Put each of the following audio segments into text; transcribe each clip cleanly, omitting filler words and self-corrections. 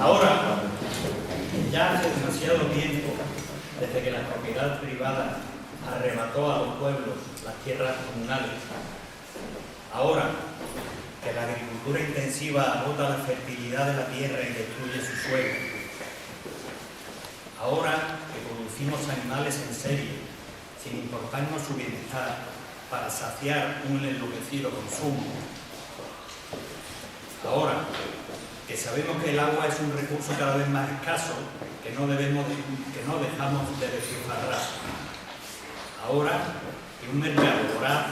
Ahora, ya hace demasiado tiempo, desde que la propiedad privada arrebató a los pueblos las tierras comunales, ahora que la agricultura intensiva agota la fertilidad de la tierra y destruye su suelo, ahora que producimos animales en serie, sin importarnos su bienestar, para saciar un enloquecido consumo, ahora que sabemos que el agua es un recurso cada vez más escaso, que no dejamos de despilfarrar, ahora que un mercado voraz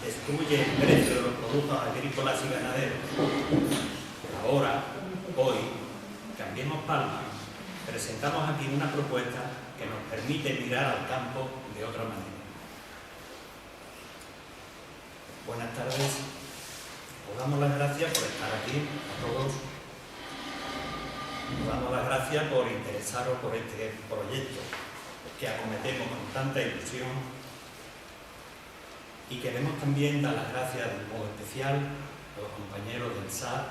destruye el precio de los productos agrícolas y ganaderos, ahora, hoy, Cambiemos Palma, presentamos aquí una propuesta que nos permite mirar al campo de otra manera. Buenas tardes, os damos las gracias por estar aquí a todos. Os damos las gracias por interesaros por este proyecto que acometemos con tanta ilusión, y queremos también dar las gracias de un modo especial a los compañeros del SAT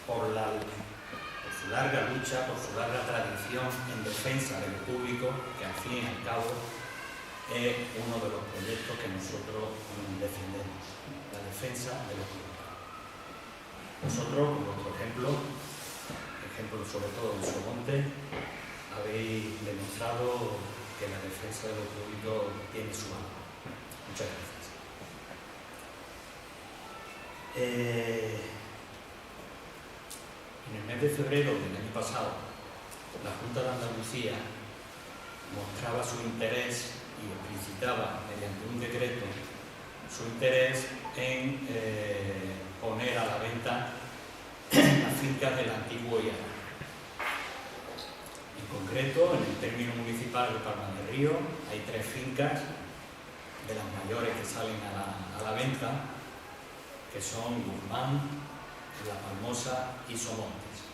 por su larga lucha, por su larga tradición en defensa de lo público, que al fin y al cabo es uno de los proyectos que nosotros defendemos, la defensa de lo público. Vosotros, con vuestro ejemplo sobre todo en Somonte, habéis demostrado que la defensa de lo público tiene su valor. Muchas gracias. En el mes de febrero del año pasado, la Junta de Andalucía mostraba su interés y explicitaba mediante un decreto su interés en poner a la venta las fincas del antiguo IAR. En concreto, en el término municipal de Palma del Río hay 3 fincas de las mayores que salen a la venta, que son Guzmán, La Palmosa y Somontes.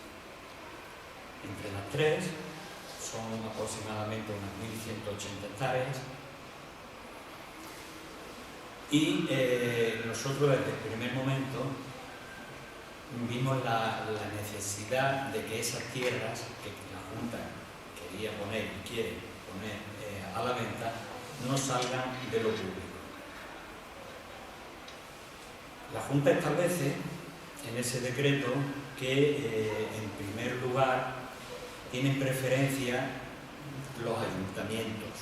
Entre las 3 son aproximadamente unas 1.180 hectáreas, y nosotros desde el primer momento vimos la necesidad de que esas tierras que la Junta quería poner y quiere poner a la venta no salgan de lo público. La Junta establece en ese decreto que en primer lugar tienen preferencia los ayuntamientos.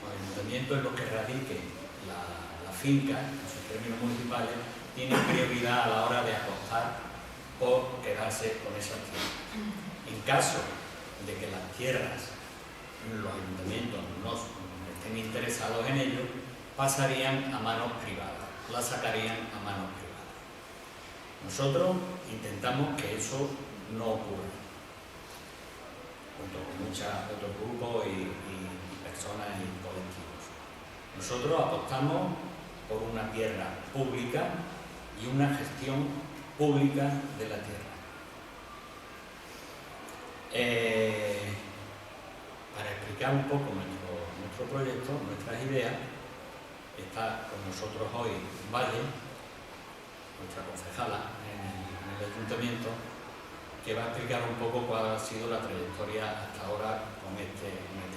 Los ayuntamientos en los que radique la finca, en sus términos municipales, tienen prioridad a la hora de apostar por quedarse con esas tierras. En caso de que las tierras, los ayuntamientos no estén interesados en ello, pasarían a manos privadas, las sacarían a manos privadas. Nosotros intentamos que eso no ocurra, junto con muchos otros grupos y personas y colectivos. Nosotros apostamos por una tierra pública y una gestión pública de la tierra. Para explicar un poco nuestro proyecto, nuestras ideas, está con nosotros hoy Valle, nuestra concejala en el ayuntamiento, que va a explicar un poco cuál ha sido la trayectoria hasta ahora con este tema.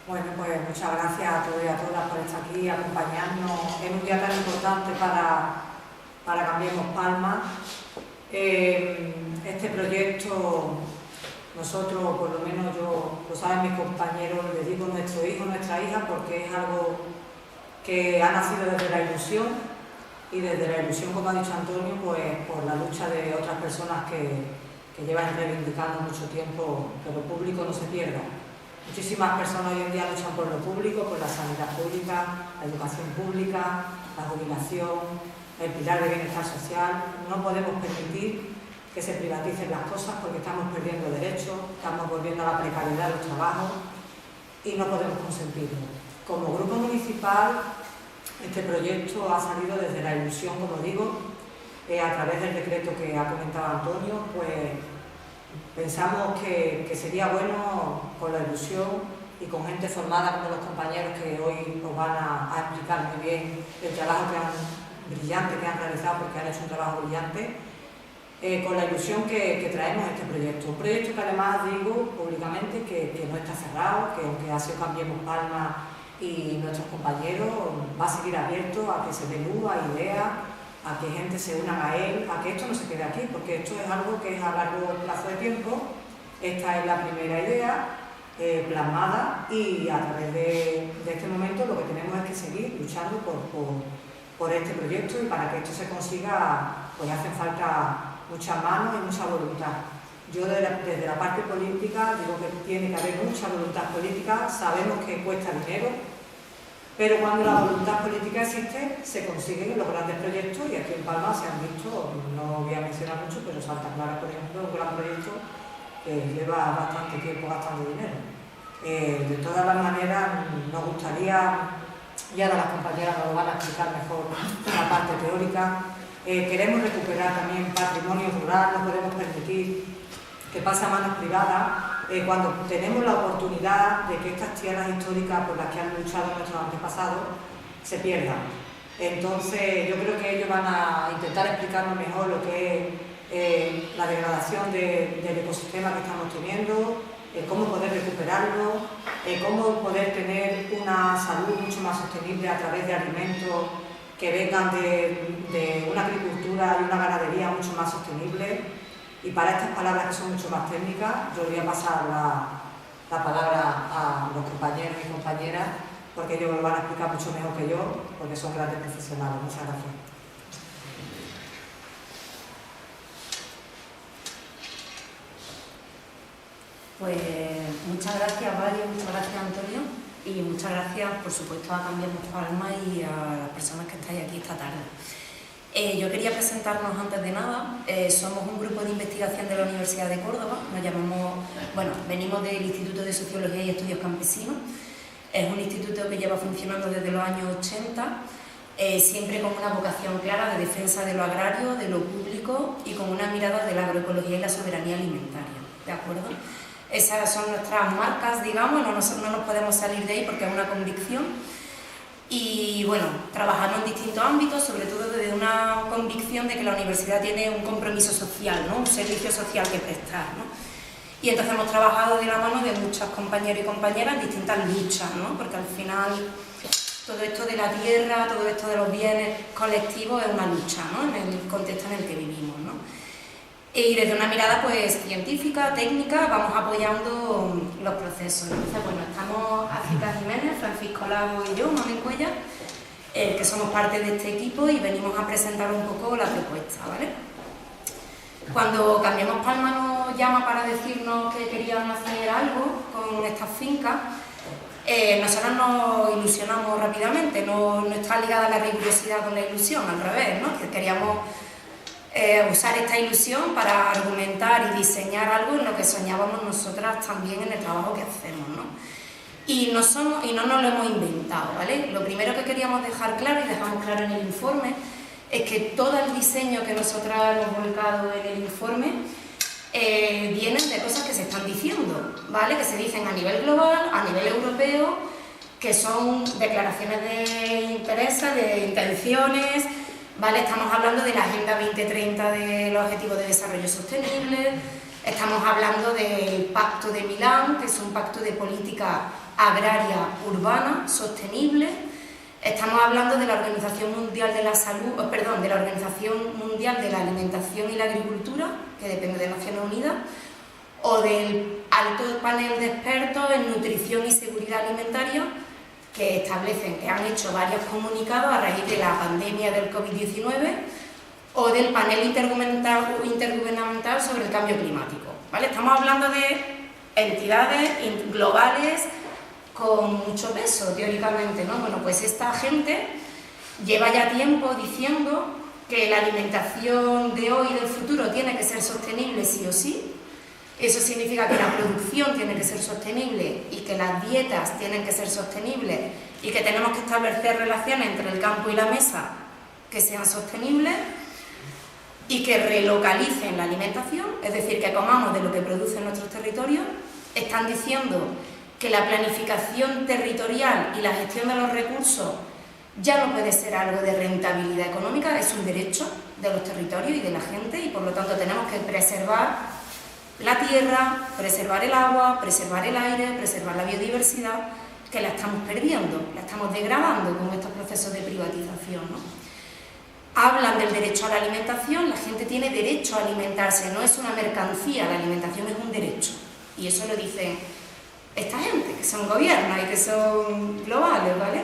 Bueno, pues muchas gracias a todos y a todas por estar aquí y acompañarnos en un día tan importante para Cambiemos Palma. Este proyecto, nosotros, por lo menos yo, lo saben mis compañeros, les digo nuestro hijo, nuestra hija, porque es algo que ha nacido desde la ilusión, y desde la ilusión, como ha dicho Antonio, pues por la lucha de otras personas que llevan reivindicando mucho tiempo que lo público no se pierda. Muchísimas personas hoy en día luchan por lo público, por la sanidad pública, la educación pública, la jubilación, el pilar de bienestar social. No podemos permitir que se privaticen las cosas porque estamos perdiendo derechos, estamos volviendo a la precariedad de los trabajos y no podemos consentirlo. Como grupo municipal, este proyecto ha salido desde la ilusión, como digo, a través del decreto que ha comentado Antonio, pues pensamos que sería bueno, con la ilusión y con gente formada como los compañeros que hoy os van a explicar muy bien el trabajo brillante que han realizado, porque han hecho un trabajo brillante, con la ilusión que traemos este proyecto. Un proyecto que además digo públicamente que no está cerrado, que aunque ha sido Cambiemos Palma y nuestros compañeros, va a seguir abierto a que se dé luz, a ideas, a que gente se una a él, a que esto no se quede aquí, porque esto es algo que es a largo plazo de tiempo. Esta es la primera idea plasmada, y a través de este momento lo que tenemos es que seguir luchando por este proyecto, y para que esto se consiga pues hacen falta muchas manos y mucha voluntad. Yo desde la parte política digo que tiene que haber mucha voluntad política. Sabemos que cuesta dinero, pero cuando la voluntad política existe se consiguen los grandes proyectos, y aquí en Palma se han visto, no voy a mencionar mucho, pero Santa Clara, por ejemplo, es un gran proyecto que lleva bastante tiempo gastando dinero. De todas las maneras, nos gustaría, y ahora las compañeras nos lo van a explicar mejor la parte teórica, queremos recuperar también patrimonio rural. No podemos permitir que pase a manos privadas cuando tenemos la oportunidad de que estas tierras históricas por las que han luchado nuestros antepasados se pierdan. Entonces yo creo que ellos van a intentar explicarnos mejor lo que es la degradación del ecosistema que estamos teniendo, cómo poder recuperarlo, cómo poder tener una salud mucho más sostenible a través de alimentos que vengan de una agricultura y una ganadería mucho más sostenible. Y para estas palabras que son mucho más técnicas, yo voy a pasar la palabra a los compañeros y compañeras, porque ellos lo van a explicar mucho mejor que yo, porque son grandes profesionales. Muchas gracias. Pues muchas gracias, Valle, muchas gracias, Antonio, y muchas gracias, por supuesto, a Cambiemos Palma y a las personas que estáis aquí esta tarde. Yo quería presentarnos antes de nada. Somos un grupo de investigación de la Universidad de Córdoba. Venimos del Instituto de Sociología y Estudios Campesinos. Es un instituto que lleva funcionando desde los años 80, siempre con una vocación clara de defensa de lo agrario, de lo público, y con una mirada de la agroecología y la soberanía alimentaria. ¿De acuerdo? Esas son nuestras marcas, digamos, no nos podemos salir de ahí porque es una convicción. Y bueno, trabajamos en distintos ámbitos, sobre todo desde una convicción de que la universidad tiene un compromiso social, ¿no? Un servicio social que prestar, ¿no? Y entonces hemos trabajado de la mano de muchos compañeros y compañeras en distintas luchas, ¿no? Porque al final todo esto de la tierra, todo esto de los bienes colectivos es una lucha, ¿no? En el contexto en el que vivimos, ¿no? Y desde una mirada pues científica, técnica, vamos apoyando los procesos. Entonces, bueno, estamos África Jiménez, Francisco Lago y yo, Mami Cuella, que somos parte de este equipo, y venimos a presentar un poco la propuesta, ¿vale? Cuando Cambiemos Palma nos llama para decirnos que querían hacer algo con estas fincas, nosotros nos ilusionamos rápidamente. No está ligada la rigurosidad con la ilusión, al revés, ¿no? Que queríamos usar esta ilusión para argumentar y diseñar algo en lo que soñábamos nosotras también en el trabajo que hacemos, ¿no? Y no nos lo hemos inventado, ¿vale? Lo primero que queríamos dejar claro, y dejamos claro en el informe, es que todo el diseño que nosotras hemos volcado en el informe vienen de cosas que se están diciendo, ¿vale? Que se dicen a nivel global, a nivel europeo, que son declaraciones de intereses, de intenciones, ¿vale? Estamos hablando de la Agenda 2030 de los Objetivos de Desarrollo Sostenible, estamos hablando del Pacto de Milán, que es un pacto de política agraria urbana sostenible, estamos hablando de la Organización Mundial de la Salud, de la Organización Mundial de la Alimentación y la Agricultura, que depende de Naciones Unidas, o del alto panel de expertos en nutrición y seguridad alimentaria, que establecen que han hecho varios comunicados a raíz de la pandemia del COVID-19, o del panel intergubernamental sobre el cambio climático, ¿vale? Estamos hablando de entidades globales con mucho peso, teóricamente, ¿no? Bueno, pues esta gente lleva ya tiempo diciendo que la alimentación de hoy y del futuro tiene que ser sostenible sí o sí. Eso significa que la producción tiene que ser sostenible y que las dietas tienen que ser sostenibles y que tenemos que establecer relaciones entre el campo y la mesa que sean sostenibles. y que relocalicen la alimentación, es decir, que comamos de lo que producen nuestros territorios. Están diciendo que la planificación territorial y la gestión de los recursos ya no puede ser algo de rentabilidad económica, es un derecho de los territorios y de la gente, y por lo tanto tenemos que preservar la tierra, preservar el agua, preservar el aire, preservar la biodiversidad, que la estamos perdiendo, la estamos degradando con estos procesos de privatización, ¿no? Hablan del derecho a la alimentación, la gente tiene derecho a alimentarse, no es una mercancía, la alimentación es un derecho, y eso lo dicen esta gente, que son gobiernos y que son globales, ¿vale?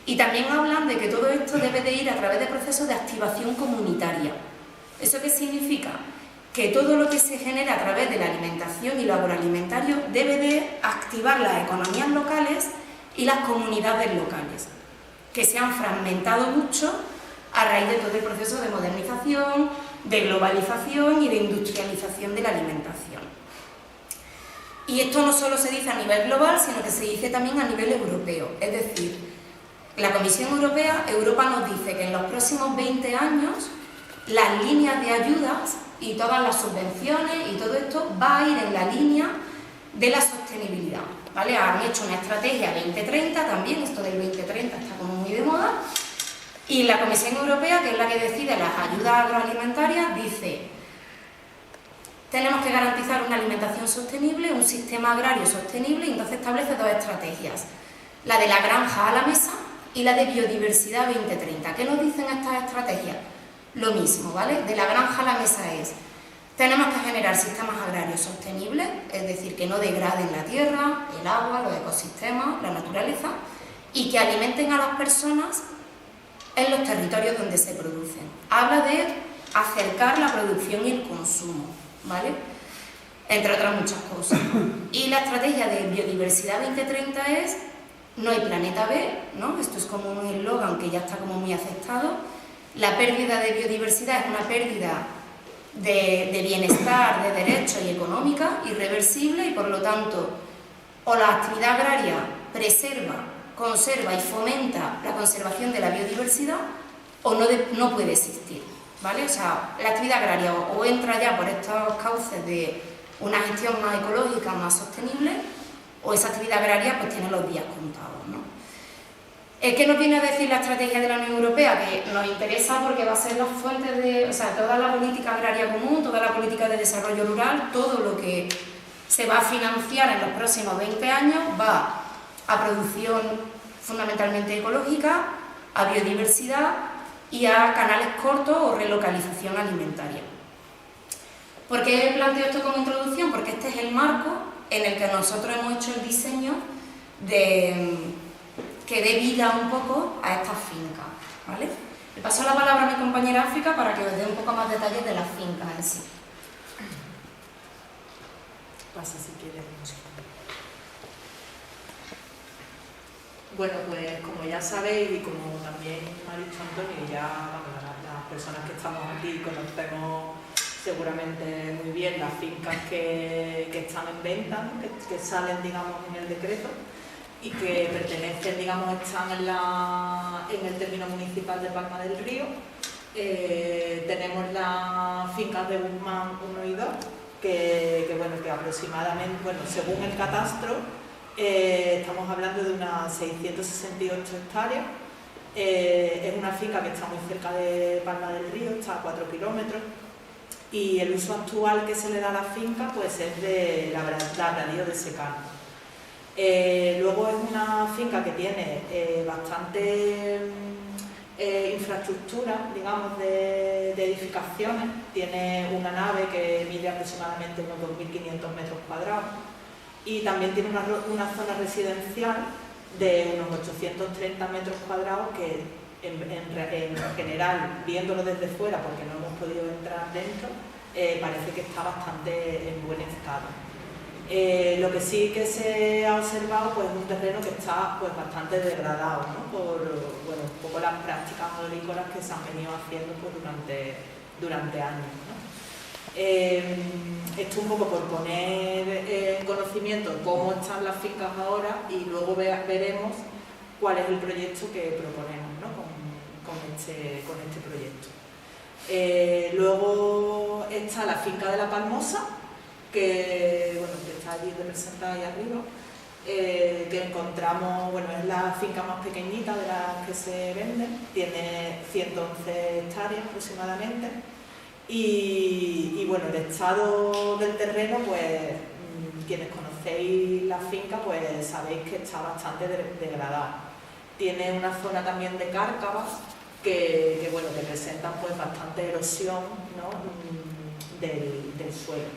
Y también hablan de que todo esto debe de ir a través de procesos de activación comunitaria. ¿Eso qué significa? Que todo lo que se genera a través de la alimentación y lo agroalimentario debe de activar las economías locales y las comunidades locales, que se han fragmentado mucho a raíz de todo el proceso de modernización, de globalización y de industrialización de la alimentación. Y esto no solo se dice a nivel global, sino que se dice también a nivel europeo. Es decir, la Comisión Europea, Europa nos dice que en los próximos 20 años las líneas de ayudas y todas las subvenciones y todo esto va a ir en la línea de la sostenibilidad, ¿vale? Han hecho una estrategia 2030 también, esto del 2030 está como muy de moda, y la Comisión Europea, que es la que decide las ayudas agroalimentarias, dice: tenemos que garantizar una alimentación sostenible, un sistema agrario sostenible, y entonces establece dos estrategias, la de la granja a la mesa y la de biodiversidad 2030. ¿Qué nos dicen estas estrategias? Lo mismo, ¿vale? De la granja a la mesa es: tenemos que generar sistemas agrarios sostenibles, es decir, que no degraden la tierra, el agua, los ecosistemas, la naturaleza, y que alimenten a las personas en los territorios donde se producen. Habla de acercar la producción y el consumo, ¿vale? Entre otras muchas cosas. Y la estrategia de biodiversidad 2030 es: no hay planeta B, ¿no? Esto es como un eslogan que ya está como muy aceptado. La pérdida de biodiversidad es una pérdida de bienestar, de derechos y económica, irreversible, y por lo tanto o la actividad agraria preserva, conserva y fomenta la conservación de la biodiversidad, o no puede existir, ¿vale? O sea, la actividad agraria o entra ya por estos cauces de una gestión más ecológica, más sostenible, o esa actividad agraria pues tiene los días contados, ¿no? ¿Qué nos viene a decir la estrategia de la Unión Europea? Que nos interesa porque va a ser la fuente de, o sea, toda la política agraria común, toda la política de desarrollo rural, todo lo que se va a financiar en los próximos 20 años va a producción fundamentalmente ecológica, a biodiversidad y a canales cortos o relocalización alimentaria. ¿Por qué planteo esto como introducción? Porque este es el marco en el que nosotros hemos hecho el diseño que dé vida un poco a estas fincas, ¿vale? Le paso la palabra a mi compañera África para que os dé un poco más detalles de las fincas en sí. Pasa si quieres. Bueno, pues como ya sabéis y como también me ha dicho Antonio, ya bueno, las personas que estamos aquí conocemos seguramente muy bien las fincas que están en venta, ¿no? que salen, digamos, en el decreto y que pertenecen, digamos, están en el término municipal de Palma del Río. Tenemos las fincas de Guzmán 1 y 2, que aproximadamente, bueno, según el catastro, estamos hablando de unas 668 hectáreas. Es una finca que está muy cerca de Palma del Río, está a 4 kilómetros, y el uso actual que se le da a la finca pues es de labradío de secano. Luego es una finca que tiene bastante infraestructura, digamos, de edificaciones. Tiene una nave que mide aproximadamente unos 2.500 metros cuadrados y también tiene una zona residencial de unos 830 metros cuadrados que en general, viéndolo desde fuera, porque no hemos podido entrar dentro, parece que está bastante en buen estado. Lo que sí que se ha observado pues, es un terreno que está pues, bastante degradado, ¿no? Por bueno, un poco las prácticas agrícolas que se han venido haciendo pues, durante años, ¿no? Esto un poco por poner en conocimiento cómo están las fincas ahora y luego veremos cuál es el proyecto que proponemos, ¿no? con este proyecto. Luego está la finca de la Palmosa, que, bueno, que está allí representada ahí arriba, que encontramos, bueno, es la finca más pequeñita de las que se venden, tiene 111 hectáreas aproximadamente, y bueno, el estado del terreno, pues quienes conocéis la finca, pues sabéis que está bastante degradado. Tiene una zona también de cárcavas que bueno, que presentan pues bastante erosión, ¿no?, del suelo.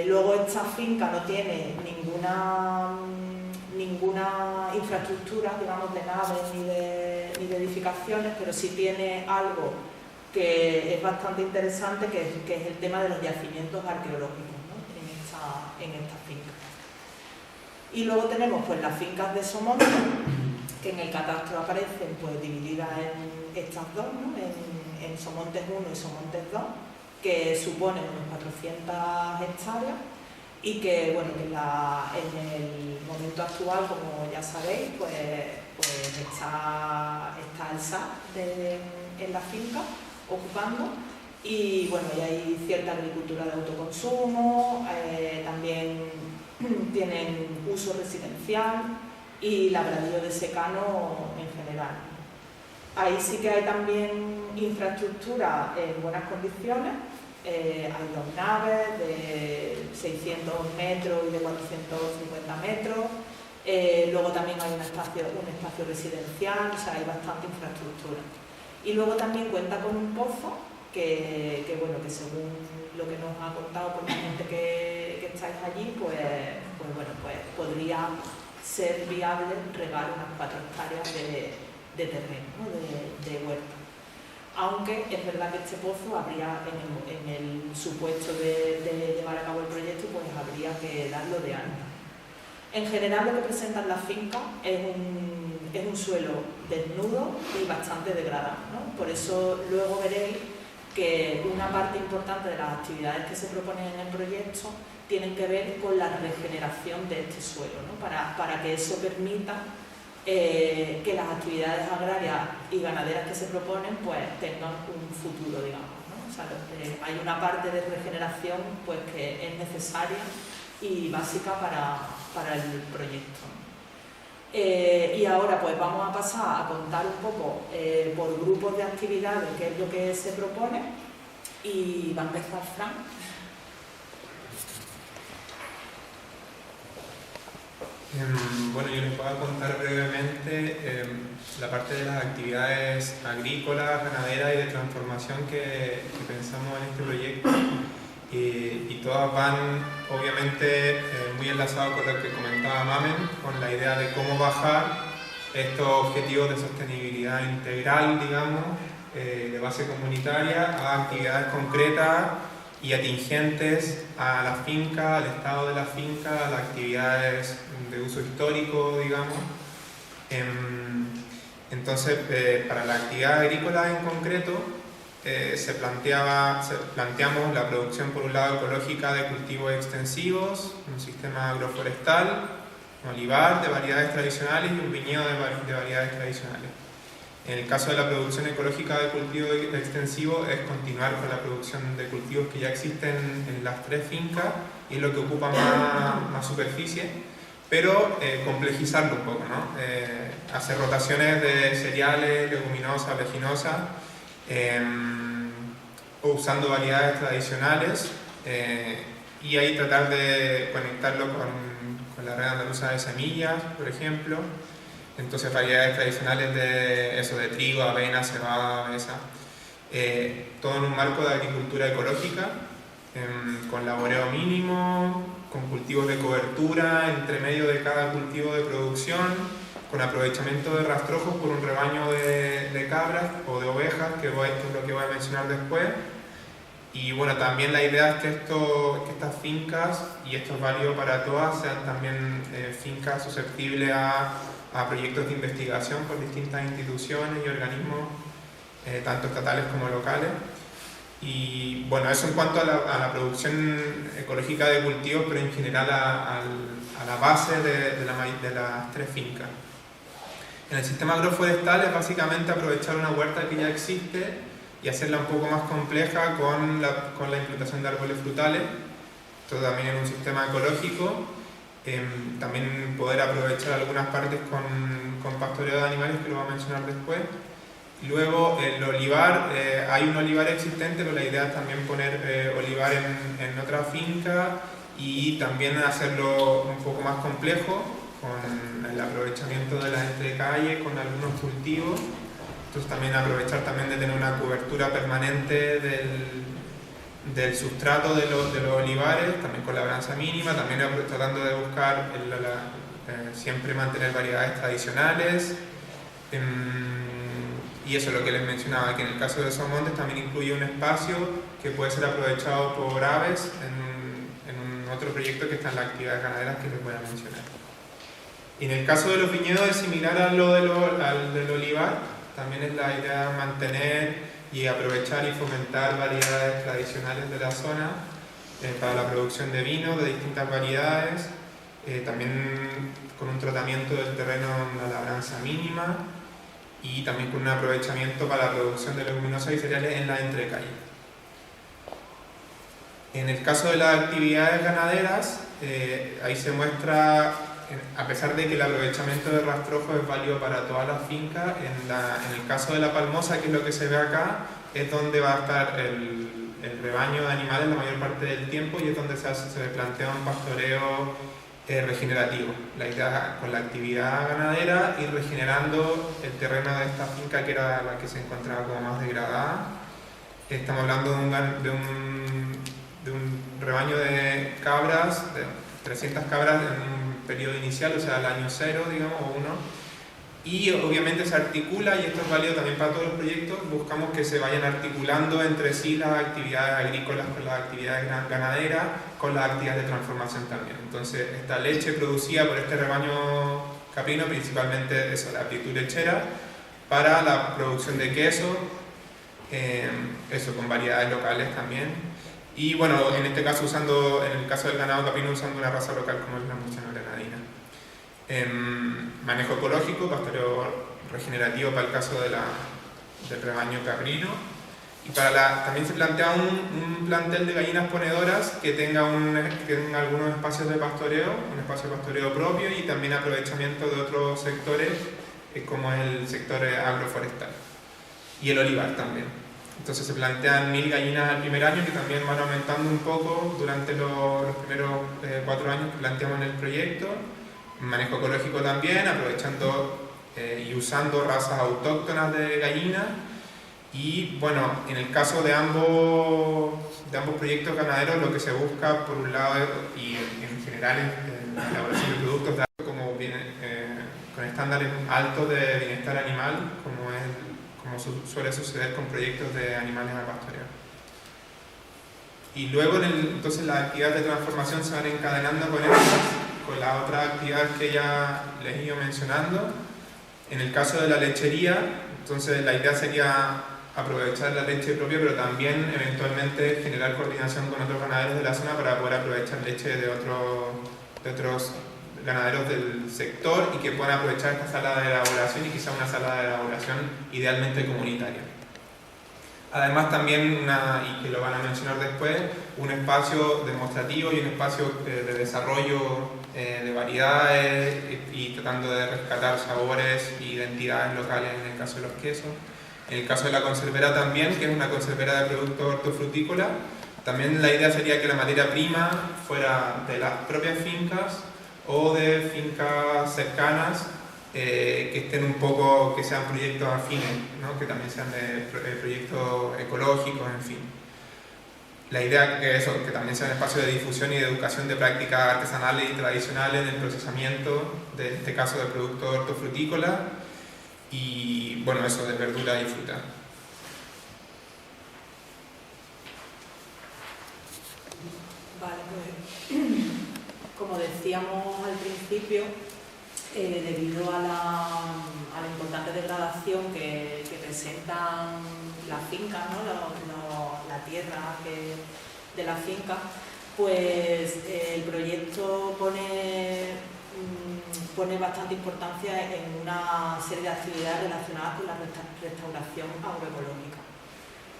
Luego esta finca no tiene ninguna infraestructura, digamos, de naves ni de edificaciones, pero sí tiene algo que es bastante interesante, que es el tema de los yacimientos arqueológicos, ¿no?, en esta finca. Y luego tenemos pues las fincas de Somontes, que en el catastro aparecen pues divididas en estas dos, ¿no?, en Somontes 1 y Somontes 2, que suponen unos 400 hectáreas y que, bueno, que en el momento actual, como ya sabéis, pues está el SAT en la finca ocupando, y bueno, y hay cierta agricultura de autoconsumo, también tienen uso residencial y labradío de secano en general. Ahí sí que hay también infraestructura en buenas condiciones. Hay dos naves de 600 metros y de 450 metros. Luego también hay un espacio residencial, o sea, hay bastante infraestructura. Y luego también cuenta con un pozo que bueno, que según lo que nos ha contado por la gente que estáis allí, pues podría ser viable regar unas 4 hectáreas de terreno, ¿no?, de huerta. Aunque es verdad que este pozo habría, en el supuesto de llevar a cabo el proyecto, pues habría que darlo de alta. En general, lo que presentan las fincas es un suelo desnudo y bastante degradado, ¿no? Por eso luego veréis que una parte importante de las actividades que se proponen en el proyecto tienen que ver con la regeneración de este suelo, ¿no?, para que eso permita que las actividades agrarias y ganaderas que se proponen pues tengan un futuro, digamos, ¿no? O sea, hay una parte de regeneración pues que es necesaria y básica para el proyecto. Y ahora pues vamos a pasar a contar un poco por grupos de actividades qué es lo que se propone, y va a empezar Fran. Bueno, yo les voy a contar brevemente la parte de las actividades agrícolas, ganaderas y de transformación que pensamos en este proyecto, y todas van obviamente muy enlazadas con lo que comentaba Mamen, con la idea de cómo bajar estos objetivos de sostenibilidad integral, digamos, de base comunitaria, a actividades concretas y atingentes a la finca, al estado de la finca, a las actividades de uso histórico, digamos. Entonces, para la actividad agrícola en concreto, planteamos la producción, por un lado, ecológica de cultivos extensivos, un sistema agroforestal, un olivar de variedades tradicionales y un viñedo de variedades tradicionales. En el caso de la producción ecológica de cultivo extensivo, es continuar con la producción de cultivos que ya existen en las 3 fincas, y es lo que ocupa más superficie, pero complejizarlo un poco, ¿no? Hacer rotaciones de cereales, leguminosas, oleaginosas, o usando variedades tradicionales, y ahí tratar de conectarlo con la red andaluza de semillas, por ejemplo. Entonces, variedades tradicionales de trigo, avena, cebada, mesa, todo en un marco de agricultura ecológica, con laboreo mínimo, con cultivos de cobertura entre medio de cada cultivo de producción, con aprovechamiento de rastrojos por un rebaño de cabras o de ovejas, que es lo que voy a mencionar después. Y bueno, también la idea es que estas fincas, y esto es válido para todas, sean también fincas susceptibles a proyectos de investigación por distintas instituciones y organismos, tanto estatales como locales. Y bueno, eso en cuanto a la producción ecológica de cultivos, pero en general a la base de las 3 fincas. En el sistema agroforestal es básicamente aprovechar una huerta que ya existe y hacerla un poco más compleja con la implantación de árboles frutales. Esto también en un sistema ecológico. También poder aprovechar algunas partes con pastoreo de animales, que lo voy a mencionar después. Luego el olivar, hay un olivar existente, pero la idea es también poner olivar en otra finca y también hacerlo un poco más complejo con el aprovechamiento de las entrecalles, con algunos cultivos. Entonces también aprovechar también de tener una cobertura permanente del sustrato de los olivares, también con labranza mínima, también tratando de buscar siempre mantener variedades tradicionales. Y eso es lo que les mencionaba, que en el caso de Somontes también incluye un espacio que puede ser aprovechado por aves en un otro proyecto que está en las actividades ganaderas que les voy a mencionar. Y en el caso de los viñedos es similar al del olivar, también es la idea mantener y aprovechar y fomentar variedades tradicionales de la zona para la producción de vino de distintas variedades, también con un tratamiento del terreno en una labranza mínima y también con un aprovechamiento para la producción de leguminosas y cereales en la entrecalle. En el caso de las actividades ganaderas, ahí se muestra, a pesar de que el aprovechamiento de rastrojo es válido para todas las fincas, en el caso de la palmosa, que es lo que se ve acá, es donde va a estar el rebaño de animales la mayor parte del tiempo y es donde se plantea un pastoreo regenerativo. La idea con la actividad ganadera ir regenerando el terreno de esta finca que era la que se encontraba como más degradada. Estamos hablando de un rebaño de cabras, de 300 cabras en un periodo inicial, o sea, el año 0, digamos, o 1. Y obviamente se articula, y esto es válido también para todos los proyectos, buscamos que se vayan articulando entre sí las actividades agrícolas con las actividades ganaderas, con las actividades de transformación también. Entonces, esta leche producida por este rebaño caprino, principalmente eso, la aptitud lechera, para la producción de queso, eso con variedades locales también. Y bueno, en este caso en el caso del ganado caprino, usando una raza local como es la murciana granadina. Manejo ecológico, pastoreo regenerativo para el caso del rebaño caprino. Y también se plantea un plantel de gallinas ponedoras que tenga algunos espacios de pastoreo, un espacio de pastoreo propio y también aprovechamiento de otros sectores, como el sector agroforestal. Y el olivar también. Entonces se plantean 1000 gallinas al primer año, que también van aumentando un poco durante los primeros 4 años que planteamos en el proyecto. Manejo ecológico también, aprovechando y usando razas autóctonas de gallinas. Y bueno, en el caso de ambos proyectos ganaderos, lo que se busca por un lado, y en general en la elaboración de productos con estándares altos de bienestar animal, como suele suceder con proyectos de animales a pastorear. Y luego entonces las actividades de transformación se van encadenando con las otras actividades que ya les he ido mencionando. En el caso de la lechería, entonces la idea sería aprovechar la leche propia, pero también eventualmente generar coordinación con otros ganaderos de la zona para poder aprovechar leche de otros ganaderos del sector y que puedan aprovechar esta sala de elaboración y quizá una sala de elaboración idealmente comunitaria. Además también, y que lo van a mencionar después, un espacio demostrativo y un espacio de desarrollo de variedades y tratando de rescatar sabores e identidades locales en el caso de los quesos. En el caso de la conservera también, que es una conservera de productos hortofrutícolas, también la idea sería que la materia prima fuera de las propias fincas o de fincas cercanas que estén un poco, que sean proyectos afines, ¿no? Que también sean de proyectos ecológicos, en fin. La idea es que también sea un espacio de difusión y de educación de prácticas artesanales y tradicionales en el procesamiento, de este caso de productos hortofrutícolas, y bueno, eso de verdura y fruta. Vale, pues como decíamos al principio, debido a la importante degradación que presentan las fincas, ¿no? la tierra de las fincas, pues el proyecto pone bastante importancia en una serie de actividades relacionadas con la restauración agroecológica.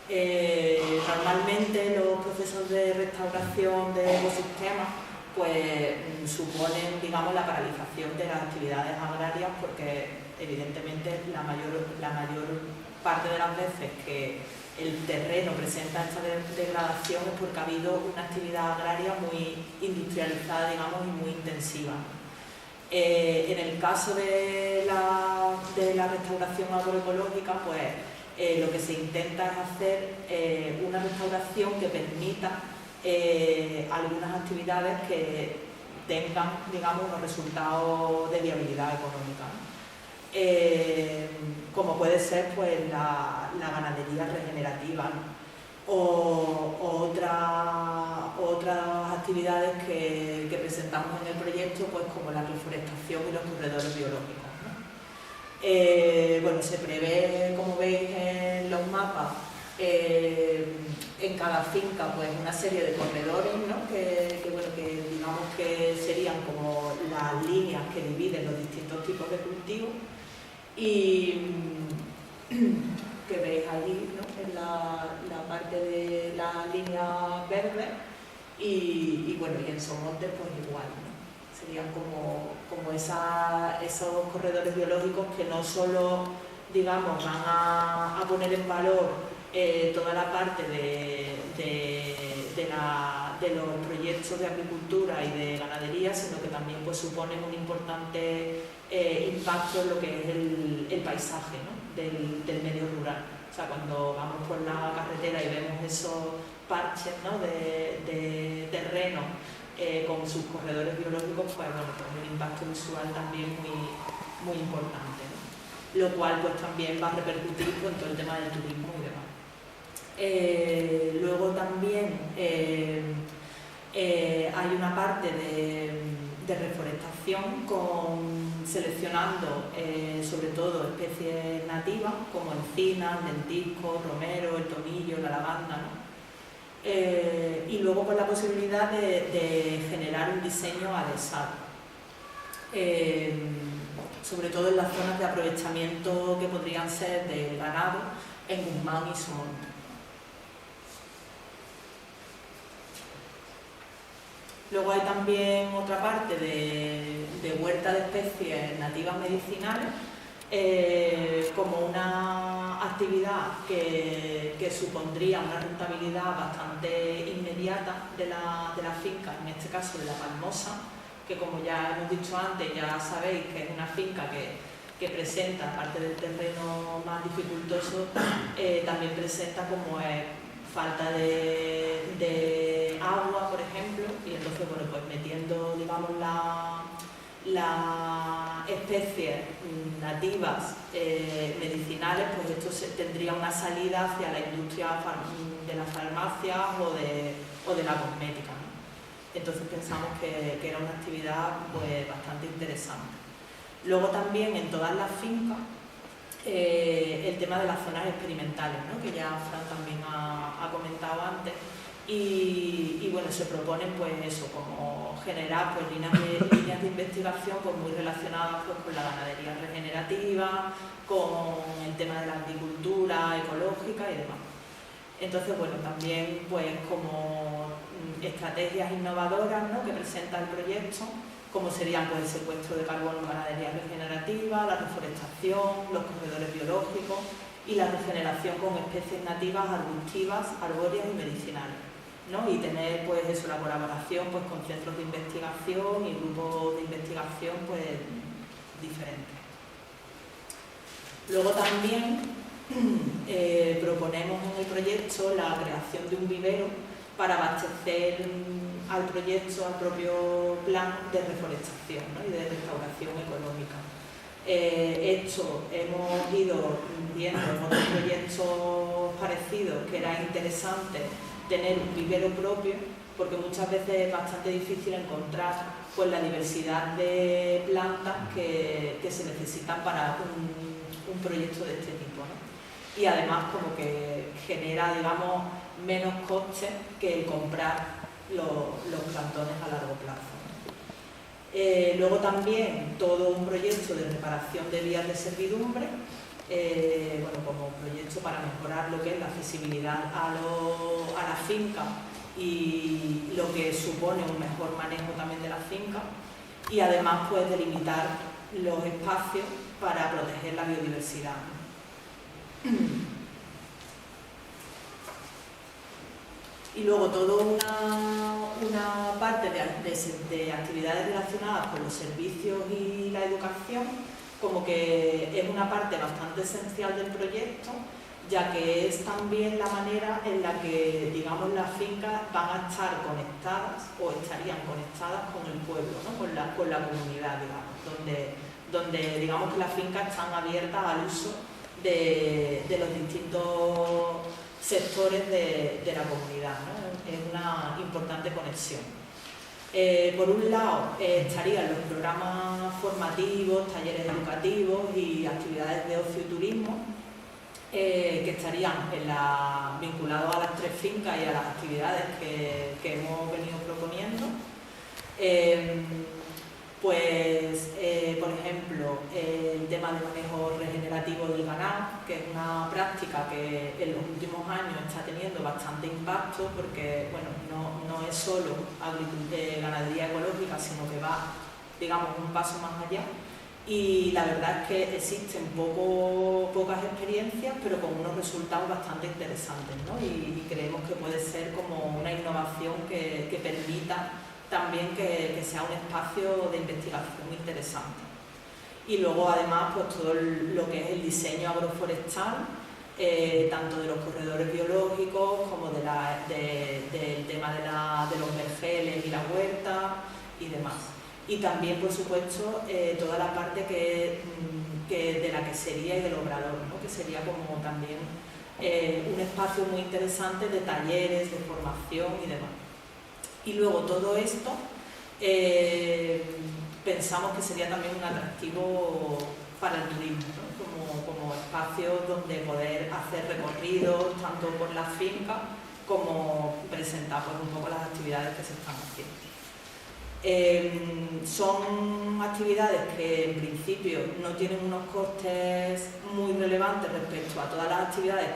Normalmente los procesos de restauración de ecosistemas pues suponen, digamos, la paralización de las actividades agrarias, porque evidentemente la mayor parte de las veces que el terreno presenta esta degradación es porque ha habido una actividad agraria muy industrializada, digamos, y muy intensiva. En el caso de la restauración agroecológica, pues lo que se intenta es hacer una restauración que permita algunas actividades que tengan, digamos, unos resultados de viabilidad económica, ¿no? Como puede ser pues la ganadería regenerativa, ¿no? o otras actividades que presentamos en el proyecto, pues como la reforestación y los corredores biológicos, ¿no? Bueno, se prevé, como veis en los mapas, en cada finca pues una serie de corredores, ¿no? que digamos que serían como las líneas que dividen los distintos tipos de cultivos, y que veis allí, ¿no? En la parte de la línea verde, y bueno, y en Somonte pues igual, ¿no? Serían como esos corredores biológicos que no solo, digamos, van a poner en valor toda la parte de los proyectos de agricultura y de ganadería, sino que también pues suponen un importante impacto en lo que es el paisaje, ¿no? del medio rural. O sea, cuando vamos por la carretera y vemos esos parches, ¿no? de terreno con sus corredores biológicos, pues bueno, pues un impacto visual también muy importante, ¿no? Lo cual pues también va a repercutir pues, en todo el tema del turismo y demás. Luego también hay una parte de reforestación seleccionando sobre todo especies nativas como encinas, lentisco, romero, el tomillo, la lavanda, ¿no? Y luego con la posibilidad de generar un diseño adhesado, sobre todo en las zonas de aprovechamiento que podrían ser del ganado en Guzmán y Somonte. Luego hay también otra parte de huerta de especies nativas medicinales, como una actividad que supondría una rentabilidad bastante inmediata de la finca, en este caso de la Palmosa, que como ya hemos dicho antes, ya sabéis que es una finca que presenta, aparte del terreno más dificultoso, también presenta como falta de agua, por ejemplo, y entonces, bueno, pues metiendo, digamos, las especies nativas medicinales, pues esto tendría una salida hacia la industria de las farmacias o de la cosmética, ¿no? Entonces pensamos que era una actividad pues bastante interesante. Luego también en todas las fincas el tema de las zonas experimentales, ¿no? Que ya Fran también ha comentado antes, y bueno, se proponen pues eso, como generar pues líneas de investigación pues muy relacionadas pues con la ganadería regenerativa, con el tema de la agricultura ecológica y demás. Entonces, bueno, también pues como estrategias innovadoras, ¿no? Que presenta el proyecto, como serían pues, el secuestro de carbono en ganadería regenerativa, la reforestación, los corredores biológicos y la regeneración con especies nativas, arbustivas, arbóreas y medicinales, ¿no? Y tener pues eso, la colaboración pues, con centros de investigación y grupos de investigación pues, diferentes. Luego también proponemos en el proyecto la creación de un vivero para abastecer al proyecto, al propio plan de reforestación, ¿no? Y de restauración económica. Esto hemos ido viendo en otros proyectos parecidos que era interesante tener un vivero propio, porque muchas veces es bastante difícil encontrar pues, la diversidad de plantas que se necesitan para un proyecto de este tipo, ¿no? Y además como que genera, digamos, menos costes que el comprar los plantones a largo plazo. Luego también todo un proyecto de reparación de vías de servidumbre, bueno, como proyecto para mejorar lo que es la accesibilidad a la finca y lo que supone un mejor manejo también de la finca, y además pues delimitar los espacios para proteger la biodiversidad. Y luego toda una parte de actividades relacionadas con los servicios y la educación, como que es una parte bastante esencial del proyecto, ya que es también la manera en la que, digamos, las fincas van a estar conectadas o estarían conectadas con el pueblo, ¿no? con la comunidad, digamos, donde digamos que las fincas están abiertas al uso de los distintos sectores de la comunidad, ¿no? Es una importante conexión. Por un lado estarían los programas formativos, talleres educativos y actividades de ocio y turismo, que estarían vinculados a las 3 fincas y a las actividades que hemos venido proponiendo. Por ejemplo, el tema del manejo regenerativo del ganado, que es una práctica que en los últimos años está teniendo bastante impacto, porque bueno, no es solo ganadería ecológica, sino que va, digamos, un paso más allá. Y la verdad es que existen pocas experiencias, pero con unos resultados bastante interesantes, ¿no? Y creemos que puede ser como una innovación que permita también que sea un espacio de investigación interesante. Y luego además pues todo lo que es el diseño agroforestal, tanto de los corredores biológicos como del tema de los vergeles y la huerta y demás. Y también, por supuesto, toda la parte de la quesería y del obrador, ¿no? Que sería como también un espacio muy interesante de talleres, de formación y demás. Y luego todo esto pensamos que sería también un atractivo para el turismo, ¿no? Como espacios donde poder hacer recorridos tanto por las fincas como presentar pues, un poco las actividades que se están haciendo. Son actividades que en principio no tienen unos costes muy relevantes respecto a todas las actividades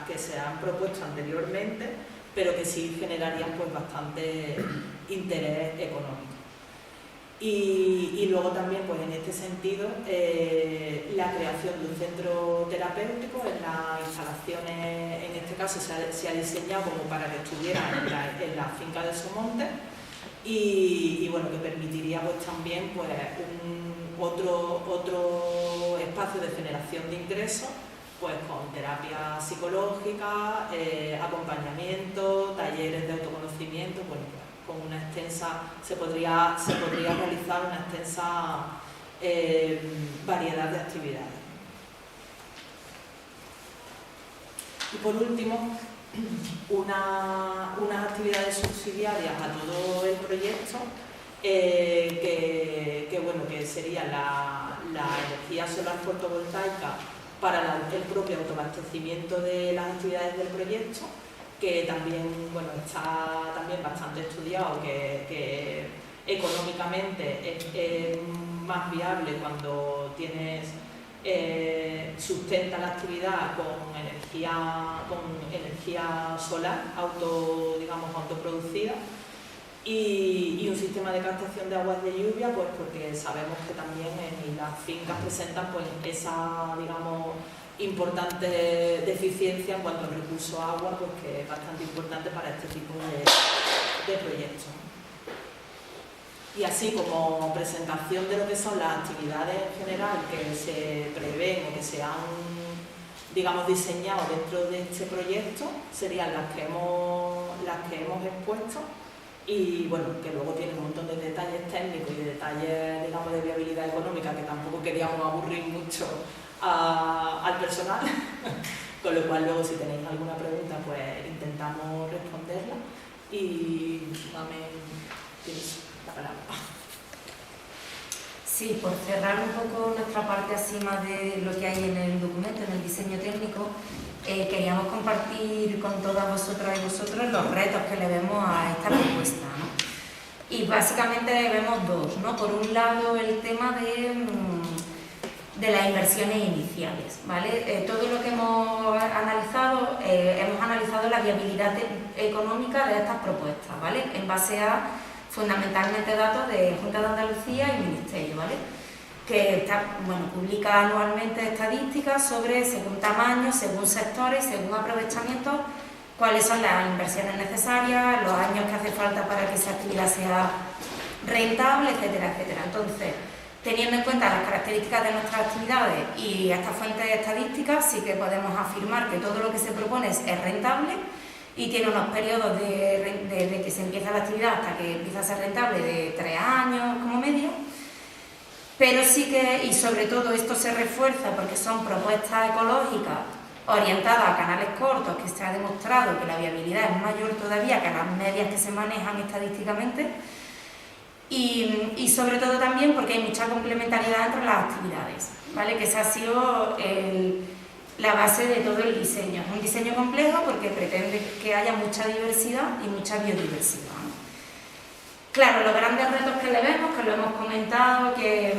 que se han propuesto anteriormente, pero que sí generarían pues, bastante interés económico. Y luego también pues, en este sentido la creación de un centro terapéutico en las instalaciones, en este caso se ha diseñado como para que estuviera en la finca de Somonte. Y bueno, que permitiría pues también pues, otro espacio de generación de ingresos pues con terapia psicológica, acompañamiento, talleres de autoconocimiento, bueno, con una extensa, se podría realizar una extensa variedad de actividades. Y por último, unas actividades subsidiarias a todo el proyecto que sería la energía solar fotovoltaica para el propio autoabastecimiento de las actividades del proyecto, que también bueno, está también bastante estudiado, que económicamente es más viable cuando tienes sustenta la actividad con energía solar autoproducida y un sistema de captación de aguas de lluvia, pues porque sabemos que también las fincas presentan pues esa importante deficiencia en cuanto al recurso agua, pues que es bastante importante para este tipo de proyectos. Y así como presentación de lo que son las actividades en general que se prevén o que se han, diseñado dentro de este proyecto, serían las que hemos expuesto y bueno, que luego tiene un montón de detalles técnicos y detalles, de viabilidad económica que tampoco queríamos aburrir mucho al personal, con lo cual luego si tenéis alguna pregunta pues intentamos responderla y tienes la palabra. Sí, por cerrar un poco nuestra parte así más de lo que hay en el documento, en el diseño técnico, queríamos compartir con todas vosotras y vosotros los retos que le vemos a esta propuesta, ¿no? Y básicamente vemos dos, ¿no? Por un lado el tema de las inversiones iniciales, ¿vale? Todo lo que hemos analizado la viabilidad económica de estas propuestas, ¿vale? En base a fundamentalmente datos de Junta de Andalucía y Ministerio, ¿vale? Que publica anualmente estadísticas sobre, según tamaño, según sectores, según aprovechamientos, cuáles son las inversiones necesarias, los años que hace falta para que esa actividad sea rentable, etcétera, etcétera. Entonces, teniendo en cuenta las características de nuestras actividades y estas fuentes estadísticas, sí que podemos afirmar que todo lo que se propone es rentable y tiene unos periodos desde que se empieza la actividad hasta que empieza a ser rentable de 3 años como medio. Pero sí que, y sobre todo esto se refuerza porque son propuestas ecológicas orientadas a canales cortos, que se ha demostrado que la viabilidad es mayor todavía que las medias que se manejan estadísticamente. Y sobre todo también porque hay mucha complementariedad entre las actividades, ¿vale? Que esa ha sido la base de todo el diseño. Es un diseño complejo porque pretende que haya mucha diversidad y mucha biodiversidad, ¿no? Claro, los grandes retos que le vemos, que lo hemos comentado, que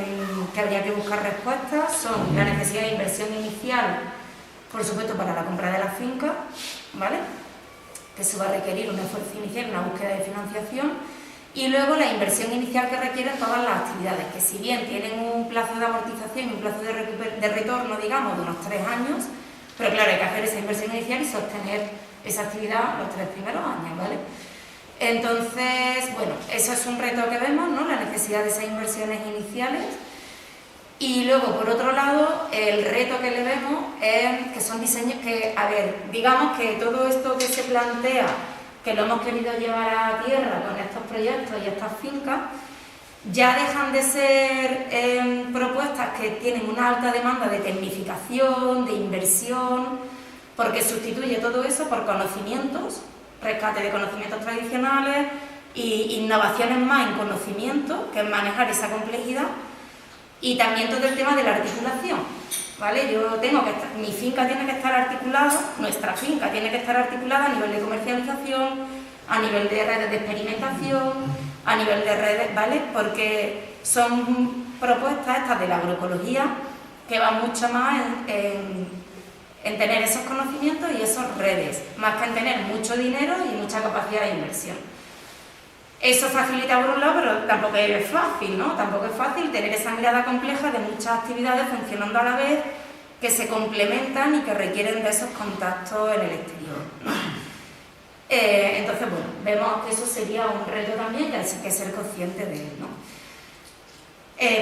habría que buscar respuestas, son la necesidad de inversión inicial, por supuesto para la compra de la finca, ¿vale? Que eso va a requerir un esfuerzo inicial, una búsqueda de financiación. Y luego la inversión inicial que requieren todas las actividades, que si bien tienen un plazo de amortización y un plazo de retorno, digamos, de unos 3 años, pero claro, hay que hacer esa inversión inicial y sostener esa actividad los 3 primeros años, ¿vale? Entonces, bueno, eso es un reto que vemos, ¿no? La necesidad de esas inversiones iniciales. Y luego, por otro lado, el reto que le vemos es que son diseños que, a ver, digamos que todo esto que se plantea, que lo hemos querido llevar a tierra con estos proyectos y estas fincas, ya dejan de ser propuestas que tienen una alta demanda de tecnificación, de inversión, porque sustituye todo eso por conocimientos, rescate de conocimientos tradicionales e innovaciones más en conocimiento, que es manejar esa complejidad, y también todo el tema de la articulación, ¿vale? Mi finca tiene que estar articulada, nuestra finca tiene que estar articulada a nivel de comercialización, a nivel de redes de experimentación, a nivel de redes, ¿vale? Porque son propuestas estas de la agroecología que van mucho más en tener esos conocimientos y esas redes, más que en tener mucho dinero y mucha capacidad de inversión. Eso facilita por un lado, pero tampoco es fácil, ¿no? Tampoco es fácil tener esa mirada compleja de muchas actividades funcionando a la vez, que se complementan y que requieren de esos contactos en el exterior, ¿no? Entonces, bueno, vemos que eso sería un reto también y hay que ser consciente de él, ¿no?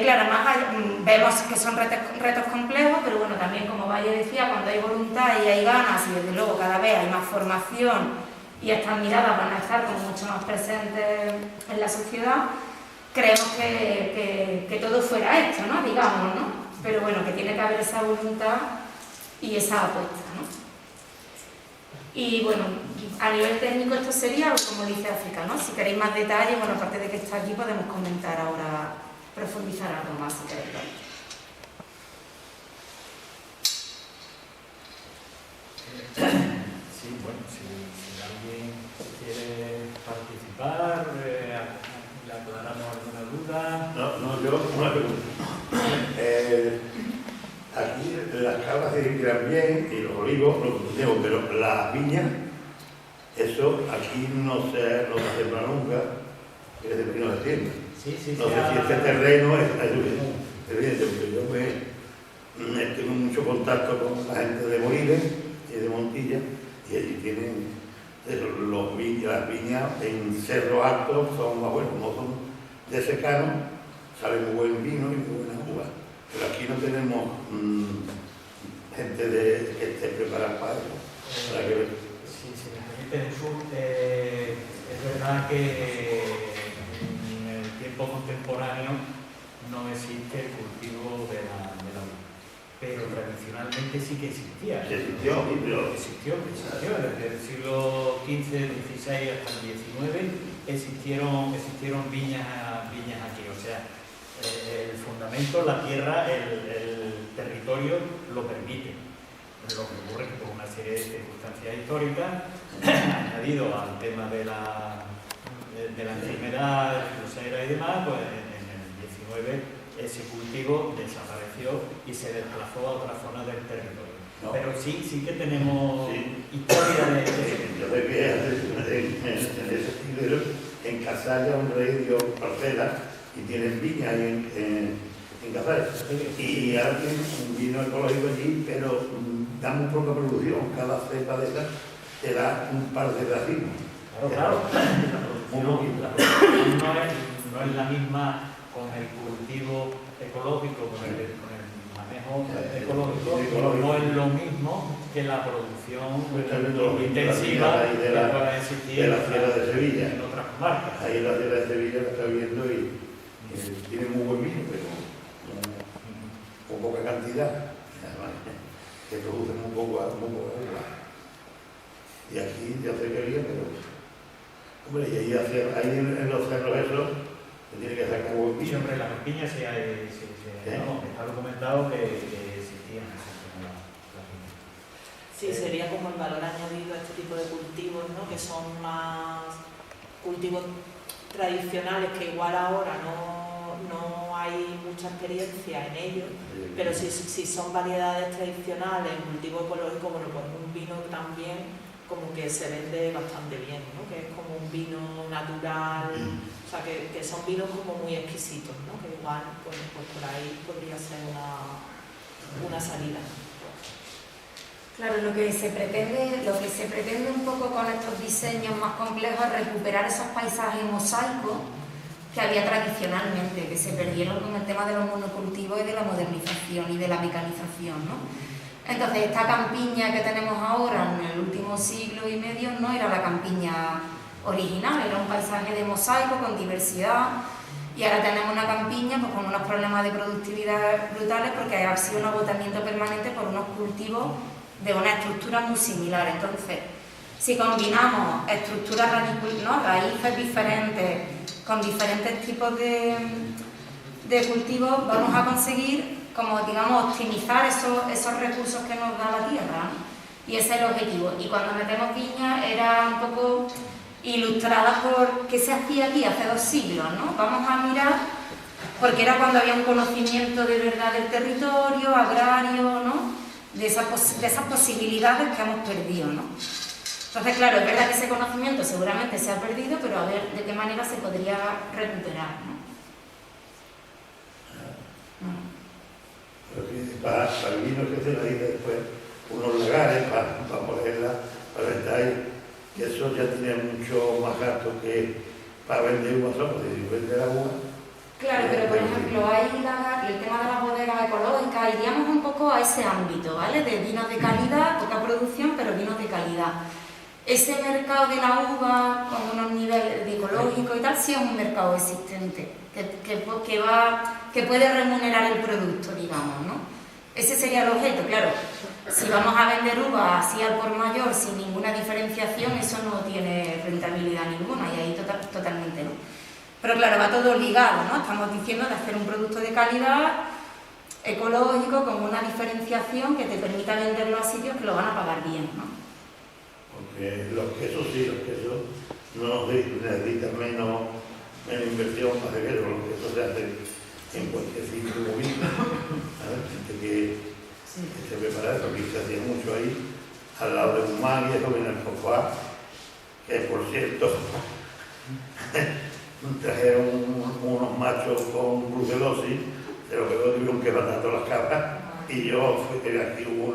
Claro, vemos que son retos complejos, pero bueno, también como Valle decía, cuando hay voluntad y hay ganas y desde luego cada vez hay más formación y estas miradas van a estar como mucho más presentes en la sociedad, creemos que todo fuera esto, ¿no? Digamos, ¿no? Pero bueno, que tiene que haber esa voluntad y esa apuesta, ¿no? Y bueno, a nivel técnico esto sería, como dice África, ¿no? Si queréis más detalles, bueno, aparte de que está aquí, podemos comentar ahora, profundizar algo más, si queréis. Sí, bueno, si alguien quiere participar, le aclaramos alguna duda. No, yo una pregunta. Aquí las cabras se tiran bien y los olivos los tenemos, pero las viñas, eso aquí no se sembra nunca, que es de pleno de tienda. Sí, no sé si este terreno es evidente, porque yo tengo mucho contacto con la gente de Moriles y de Montilla, y allí tienen las viñas en Cerro Alto, son más buenas, como son de secano, sale muy buen vino y muy buena uva. Pero aquí no tenemos gente que esté preparada para eso. Si me permite, Jesús, es verdad que en el tiempo contemporáneo no existe el cultivo de la uva, pero tradicionalmente sí que existía. Existió. Desde el siglo XV, XVI hasta el XIX existieron viñas aquí, o sea, el fundamento, la tierra, el territorio lo permite. Lo que ocurre es que por una serie de circunstancias históricas, añadido al tema de la enfermedad, la cruzadera y demás, pues en el XIX ese cultivo desapareció y se desplazó a otras zonas del territorio. No. Pero sí que tenemos Sí. historia de... Yo sé que en ese estilo, en Casalla un rey dio parcelas y tienen viña ahí en Casalla. Y ahora tienen un vino ecológico allí, pero da muy poca producción. Cada cepa de esas te da un par de racimos. Claro, Muy poquito. la producción no es la misma con el cultivo ecológico, con el manejo ecológico, no es lo mismo que la producción intensiva que pueda existir de la Sierra de Sevilla. en otras comarcas. Ahí en la Sierra de Sevilla la está viendo y tiene muy buen vino, pero con poca cantidad. Además, que produce muy poco agua. Y aquí ya sé que había, pero... Hombre, y ahí en los cerros esos se tiene que sacar buen vino. Siempre la campiña está documentado que existían las viñas. Sí, sería como el valor añadido a este tipo de cultivos, ¿no? Que son más cultivos tradicionales que igual ahora no hay mucha experiencia en ellos, pero si son variedades tradicionales, cultivo ecológico, bueno, pues un vino también como que se vende bastante bien, ¿no? Que es como un vino natural, o sea, que son vinos como muy exquisitos, ¿no? Que igual pues por ahí podría ser una salida. Claro, lo que se pretende un poco con estos diseños más complejos es recuperar esos paisajes mosaicos que había tradicionalmente, que se perdieron con el tema de los monocultivos y de la modernización y de la mecanización, ¿no? Entonces, esta campiña que tenemos ahora en el último siglo y medio no era la campiña original, era un paisaje de mosaico con diversidad, y ahora tenemos una campiña pues, con unos problemas de productividad brutales porque ha sido un agotamiento permanente por unos cultivos de una estructura muy similar. Entonces, si combinamos estructuras raíces diferentes con diferentes tipos de cultivos, vamos a conseguir, como digamos, optimizar esos recursos que nos da la tierra, ¿no? Y ese es el objetivo. Y cuando metemos viña era un poco ilustrada por qué se hacía aquí hace 2 siglos, ¿no? Vamos a mirar, porque era cuando había un conocimiento de verdad del territorio, agrario, ¿no? De esas posibilidades que hemos perdido, ¿no? Entonces, claro, es verdad que ese conocimiento seguramente se ha perdido, pero a ver de qué manera se podría recuperar, ¿no? Para el vino que se le dice después unos lagares para ponerla, para vender, que eso ya tiene mucho más gasto que para vender uvas, porque si vende la uva. Claro, pero por ejemplo, hay el tema de las bodegas ecológicas, iríamos un poco a ese ámbito, ¿vale? De vinos de calidad, poca producción, pero vinos de calidad. Ese mercado de la uva con unos niveles de ecológico y tal, sí es un mercado existente, que puede remunerar el producto, digamos, ¿no? Ese sería el objeto, claro. Si vamos a vender uva así al por mayor, sin ninguna diferenciación, eso no tiene rentabilidad ninguna, y ahí totalmente no. Pero claro, va todo ligado, ¿no? Estamos diciendo de hacer un producto de calidad, ecológico, con una diferenciación que te permita venderlo a sitios que lo van a pagar bien, ¿no? Porque los quesos no necesitan menos inversión para hacer eso, los quesos se hacen en cualquier sitio bonito. Gente que se prepara eso, que se hacía mucho ahí, al lado de un mar, y eso viene el Fofoá, que por cierto, trajeron unos machos con brucelosis, de lo que luego tuvieron que matar todas las cabras, y yo fui que aquí hubo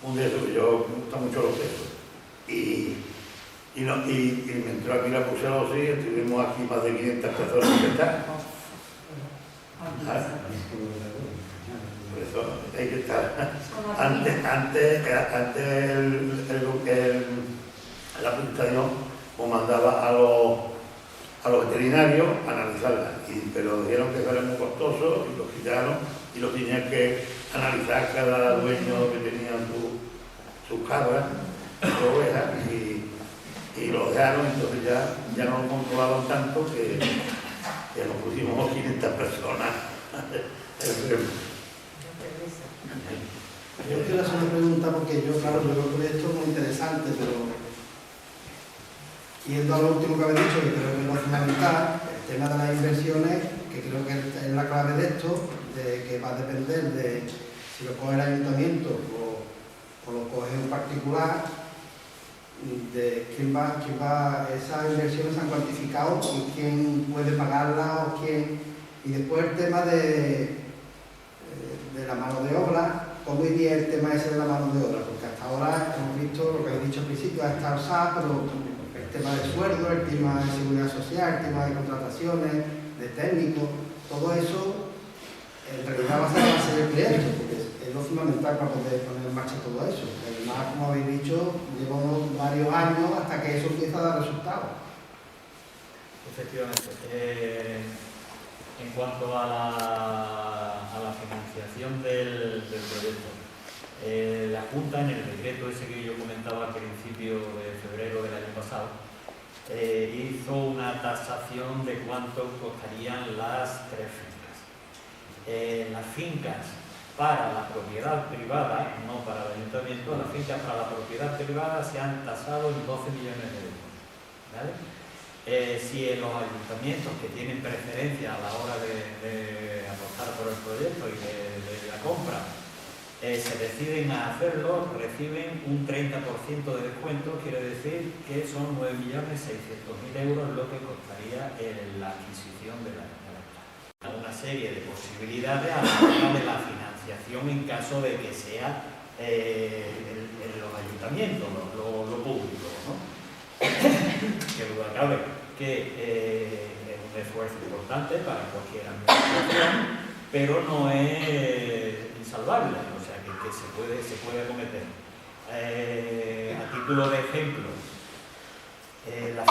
un de esos, que yo me gustan mucho los quesos. Y me entró aquí la brucelosis, estuvimos aquí más de 500 personas que están. Por eso hay que estar. Antes la Administración mandaba a los veterinarios a analizarla, pero dijeron que era muy costoso y lo quitaron y lo tenían que analizar cada dueño que tenía sus cabras, sus ovejas, y lo dejaron. Entonces ya no lo controlaban tanto que nos pusimos 500 personas. Yo quiero hacer una pregunta porque yo creo que esto es muy interesante, pero yendo a lo último que habéis dicho, que creo que es lo fundamental, el tema de las inversiones, porque creo que es la clave de esto, de que va a depender de si lo coge el ayuntamiento o lo coge un particular, de quién va, esas inversiones se han cuantificado y quién puede pagarla o quién. Y después el tema de la mano de obra, ¿cómo iría el tema ese de la mano de obra? Porque hasta ahora hemos visto lo que he dicho al principio, ha estado SAP, pero el tema de sueldo, el tema de seguridad social, el tema de contrataciones, de técnicos, todo eso en realidad va a ser la base del proyecto, porque es lo fundamental para poder poner en marcha todo eso. Además, como habéis dicho, llevamos varios años hasta que eso empieza a dar resultados. Efectivamente. En cuanto a la financiación del proyecto, la Junta, en el decreto ese que yo comentaba al principio de febrero del año pasado, hizo una tasación de cuánto costarían las 3 fincas. Las fincas para la propiedad privada, no para el ayuntamiento, las fincas para la propiedad privada se han tasado en 12 millones de euros. ¿Vale? Si en los ayuntamientos que tienen preferencia a la hora de apostar por el proyecto y de la compra se deciden a hacerlo, reciben un 30% de descuento, quiere decir que son 9.600.000 euros lo que costaría la adquisición de la una serie de posibilidades a la hora de la financiación en caso de que sea en los ayuntamientos, lo público, ¿no? Que duda cabe que es un esfuerzo importante para cualquier administración, pero no es insalvable, o sea que se puede acometer. A título de ejemplo, la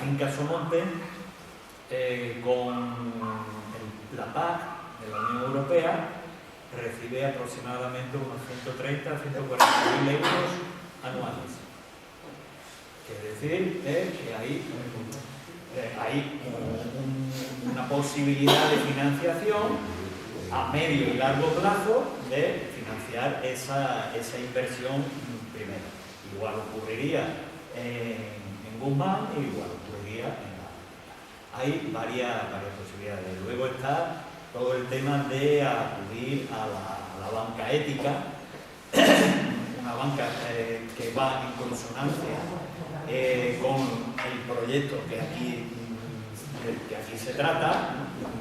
finca Somonte con la PAC de la Unión Europea recibe aproximadamente unos 130 a 140.000 euros anuales. Es decir, que hay una posibilidad de financiación a medio y largo plazo de financiar esa inversión primero. Igual ocurriría en Guzmán y igual ocurriría en la... Hay varias posibilidades. Luego está todo el tema de acudir a la banca ética, una banca que va en consonancia con el proyecto que aquí se trata,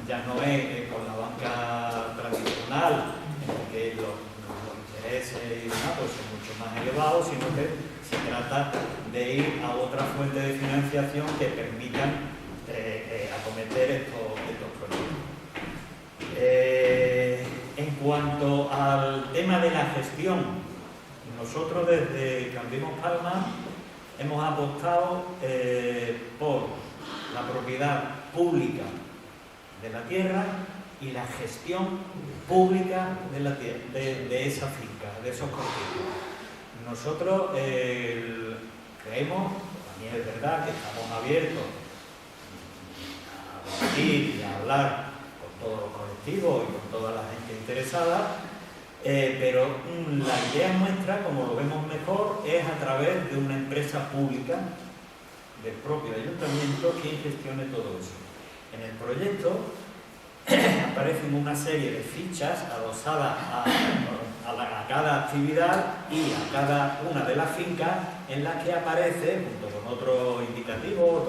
ya no es con la banca tradicional, en que los intereses y demás pues son mucho más elevados, sino que se trata de ir a otra fuente de financiación que permitan acometer estos proyectos. En cuanto al tema de la gestión, nosotros desde Cambiemos Palma hemos apostado por la propiedad pública de la tierra y la gestión pública de la tierra, de esa finca, de esos cultivos. Nosotros creemos, también es verdad que estamos abiertos a debatir y a hablar con todos los colectivos y con toda la gente interesada, pero la idea nuestra, como lo vemos mejor, es a través de una empresa pública del propio ayuntamiento quien gestione todo eso. En el proyecto aparecen una serie de fichas adosadas a cada actividad y a cada una de las fincas, en las que aparece, junto con otro indicativo,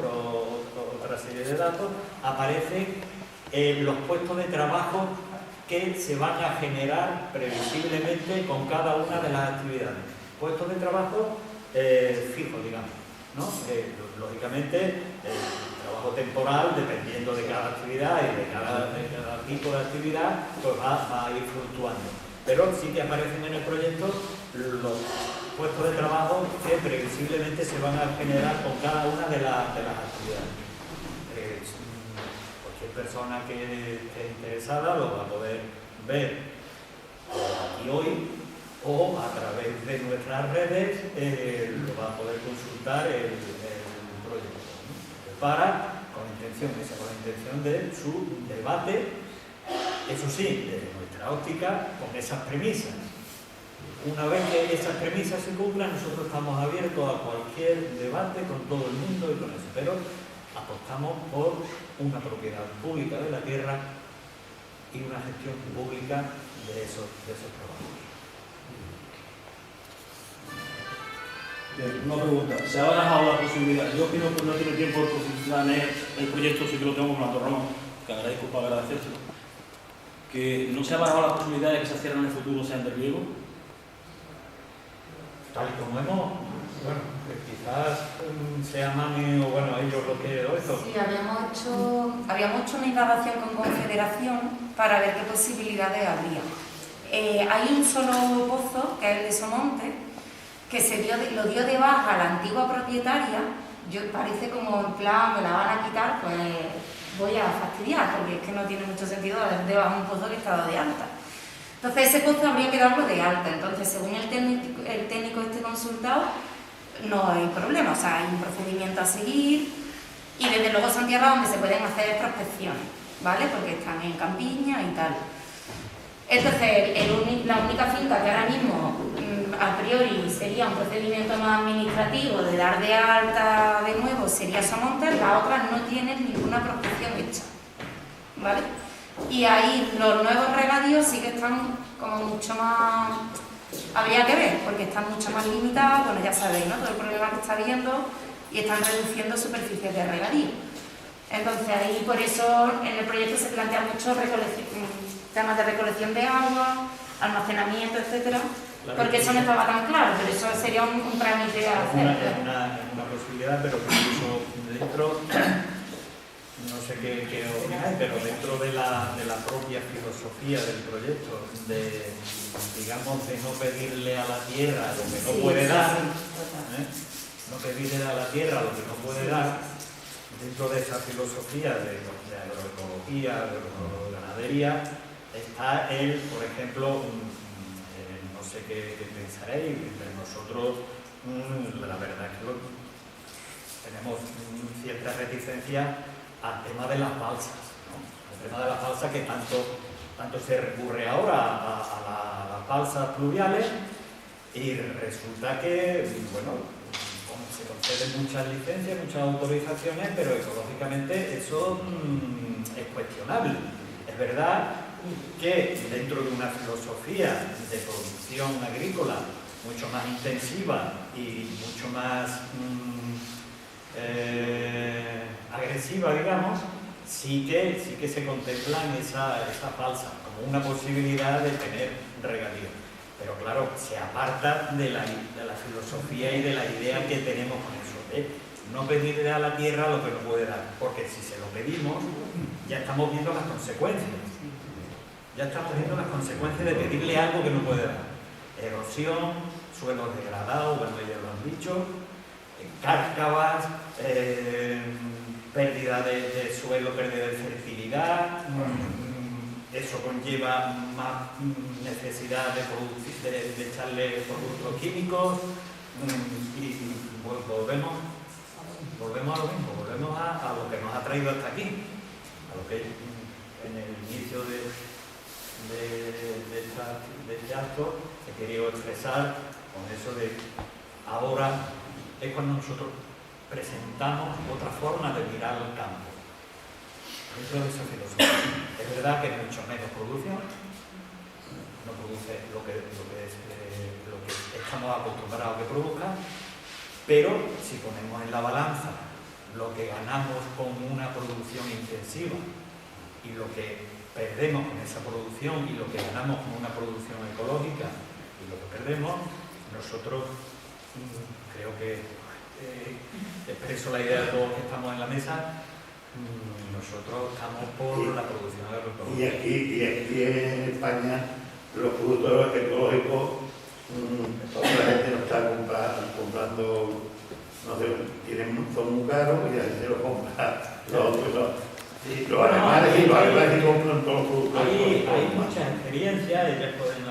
otra serie de datos, aparecen los puestos de trabajo que se van a generar previsiblemente con cada una de las actividades. Puestos de trabajo fijos, digamos, ¿no? Lógicamente, el trabajo temporal, dependiendo de cada actividad y de cada tipo de actividad, pues va a ir fluctuando. Pero sí que aparecen en el proyecto los puestos de trabajo que previsiblemente se van a generar con cada una de las actividades. Cualquier persona que esté interesada lo va a poder ver aquí hoy, o a través de nuestras redes lo va a poder consultar el proyecto, ¿no? Con la intención de su debate, eso sí, desde nuestra óptica, con esas premisas. Una vez que esas premisas se cumplan, nosotros estamos abiertos a cualquier debate con todo el mundo y con eso, pero apostamos por una propiedad pública de la tierra y una gestión pública de esos trabajos. Bien, una pregunta. ¿Se ha barajado la posibilidad? Yo opino que no tiene tiempo de profundizar en el proyecto, sí que lo tengo con la Torrón, que agradezco para agradecérselo. Que no se ha barajado la posibilidad de que se hicieran en el futuro sean de riego. Tal y como hemos, bueno, que quizás sea Mami o bueno, ellos lo que esto. Sí, habíamos hecho una indagación con Confederación para ver qué posibilidades habría. Hay un solo pozo, que es el de Somonte, que lo dio de baja a la antigua propietaria. Parece como en plan, me la van a quitar, pues voy a fastidiar, porque es que no tiene mucho sentido dar de baja un pozo que está dado de alta. Entonces ese pozo habría que darlo de alta. Entonces, según el técnico este consultado, no hay problema, o sea, hay un procedimiento a seguir y desde luego son tierras donde se pueden hacer prospecciones, ¿vale? Porque están en campiña y tal. Entonces, la única finca que ahora mismo a priori sería un procedimiento más administrativo de dar de alta de nuevo sería Somonte, las otras no tienen ninguna prospección hecha, ¿vale? Y ahí los nuevos regadíos sí que están como mucho más... Habría que ver, porque están mucho más limitados, bueno, ya sabéis, ¿no? Todo el problema que está habiendo y están reduciendo superficies de regadío. Entonces ahí por eso en el proyecto se plantean muchos temas de recolección de agua, almacenamiento, etcétera, porque eso no estaba tan claro, pero eso sería un trámite a hacer. Es una posibilidad, pero incluso dentro, no sé qué opináis, pero dentro de la propia filosofía del proyecto, digamos, de no pedirle a la tierra lo que no puede dar, no pedirle a la tierra lo que no puede dar, dentro de esa filosofía de agroecología, de ganadería, está por ejemplo, no sé qué pensaréis, pero nosotros, la verdad es que tenemos cierta reticencia al tema de las balsas, ¿no? El tema de las balsas que tanto se recurre ahora a las balsas pluviales y resulta que, bueno, se conceden muchas licencias, muchas autorizaciones, pero ecológicamente eso es cuestionable. Es verdad que dentro de una filosofía de producción agrícola mucho más intensiva y mucho más agresiva, digamos, sí que se contemplan esas balsas como una posibilidad de tener regadío. Pero claro, se aparta de la filosofía y de la idea que tenemos con eso, no pedirle a la tierra lo que no puede dar, porque si se lo pedimos, ya estamos viendo las consecuencias. Ya estamos viendo las consecuencias de pedirle algo que no puede dar. Erosión, suelos degradados, bueno, ya lo han dicho, cárcavas, pérdida de suelo, pérdida de fertilidad, eso conlleva más necesidad de echarle productos químicos y volvemos a lo mismo, volvemos a lo que nos ha traído hasta aquí, a lo que en el inicio de este acto he querido expresar con eso de ahora es cuando nosotros presentamos otra forma de mirar al campo dentro de esa filosofía. Es verdad que es mucho menos producción, no produce lo que estamos acostumbrados a que produzca, pero si ponemos en la balanza lo que ganamos con una producción intensiva y lo que perdemos con esa producción y lo que ganamos con una producción ecológica y lo que perdemos, nosotros creo que expreso la idea de todos que estamos en la mesa, nosotros estamos por la producción agroecológica. Y aquí en España los productos ecológicos, toda la gente no está comprando, no sé, son muy caros y la gente los compra. Los alemanes sí compran todos los productos ecológicos. Hay muchas experiencias, ellas pueden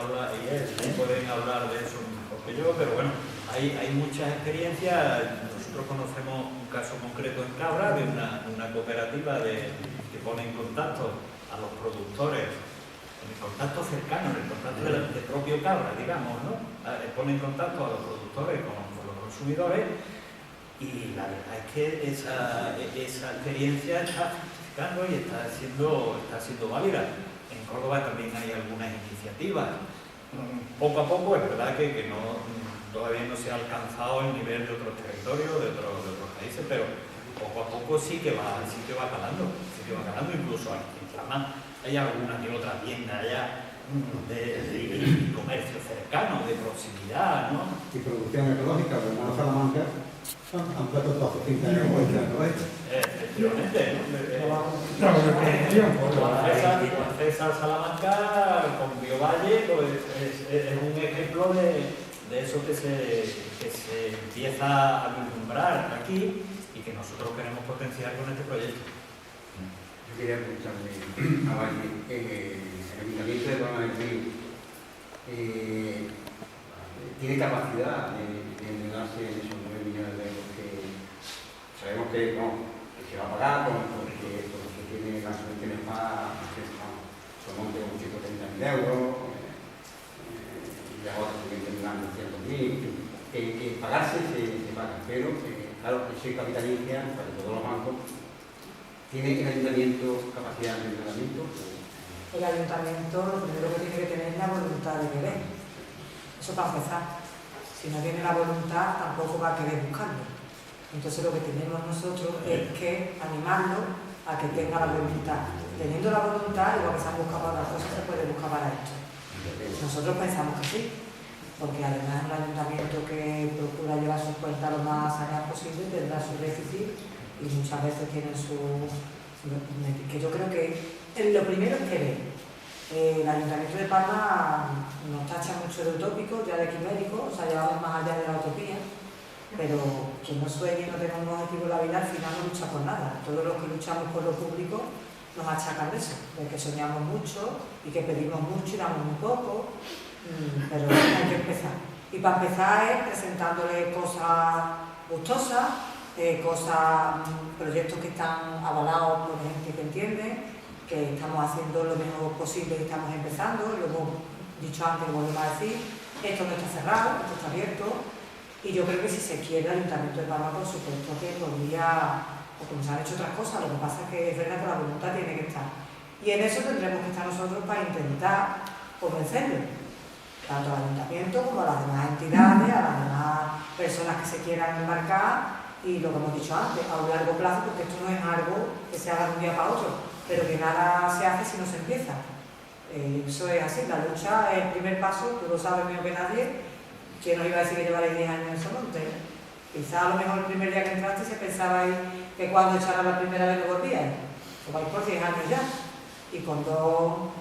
hablar de eso mejor que yo, pero bueno, hay muchas experiencias. Nosotros conocemos un caso concreto en Cabra de una cooperativa que pone en contacto a los productores, en el contacto cercano, en el contacto del propio Cabra, digamos, ¿no? Pone en contacto a los productores con los consumidores Y la verdad es que esa experiencia está fructificando y está siendo válida. En Córdoba también hay algunas iniciativas. Poco a poco es verdad que todavía no se ha alcanzado el nivel de otros territorios, de otros países, pero poco a poco sí que va calando, incluso aquí en Flama hay alguna que otra tienda ya de comercio cercano, de proximidad, ¿no? Y producción ecológica, como en Salamanca, han puesto todas sus cintas en el Efectivamente, Claro, César Salamanca con Biovalle pues, es un ejemplo de eso que se empieza a vislumbrar aquí y que nosotros queremos potenciar con este proyecto. Yo quería preguntarle a Valle, el Ayuntamiento de Palma del Río tiene capacidad de endeudarse en esos 9 millones de euros que sabemos que se va a pagar porque tiene las subvenciones más son monte con 130.000 euros y las otras también tendrán 200.000, que pagarse se paga, pero claro, eso es capitalicia para todos los bancos. ¿Tiene el Ayuntamiento capacidad de endeudamiento? El Ayuntamiento lo primero que tiene que tener es la voluntad de querer. Eso para empezar. Si no tiene la voluntad, tampoco va a querer buscarlo. Entonces lo que tenemos nosotros es que animarlo a que tenga la voluntad. Teniendo la voluntad, igual que se han buscado para otras cosas, se puede buscar para esto. Nosotros pensamos que sí, porque además el Ayuntamiento que procura llevar sus cuentas lo más saneadas posible tendrá su déficit y muchas veces tienen que yo creo que lo primero es querer. El Ayuntamiento de Palma nos tacha mucho de utópicos, ya de quiméricos, o sea, llevamos más allá de la utopía, pero quien no sueñe y no tenga un objetivo en la vida, al final no lucha por nada. Todos los que luchamos por lo público nos achacan de eso, de que soñamos mucho y que pedimos mucho y damos muy poco, pero hay que empezar. Y para empezar es presentándole cosas gustosas, proyectos que están avalados por gente que entiende, que estamos haciendo lo mejor posible y estamos empezando, lo hemos dicho antes, lo volvemos a decir, esto no está cerrado, esto está abierto, y yo creo que si se quiere el Ayuntamiento de Palma, por supuesto que podría, o como se han hecho otras cosas, lo que pasa es que es verdad que la voluntad tiene que estar. Y en eso tendremos que estar nosotros para intentar convencerlo, tanto al Ayuntamiento como a las demás entidades, a las demás personas que se quieran embarcar, y lo que hemos dicho antes, a un largo plazo, porque esto no es algo que se haga de un día para otro, pero que nada se hace si no se empieza. Eso es así, la lucha es el primer paso, tú lo sabes mejor que nadie. ¿Quién nos iba a decir que llevaréis 10 años en Somonte? Quizá a lo mejor el primer día que entraste se pensabais que cuando echaran la primera vez no volvíais. Pues vais por 10 años ya, y con dos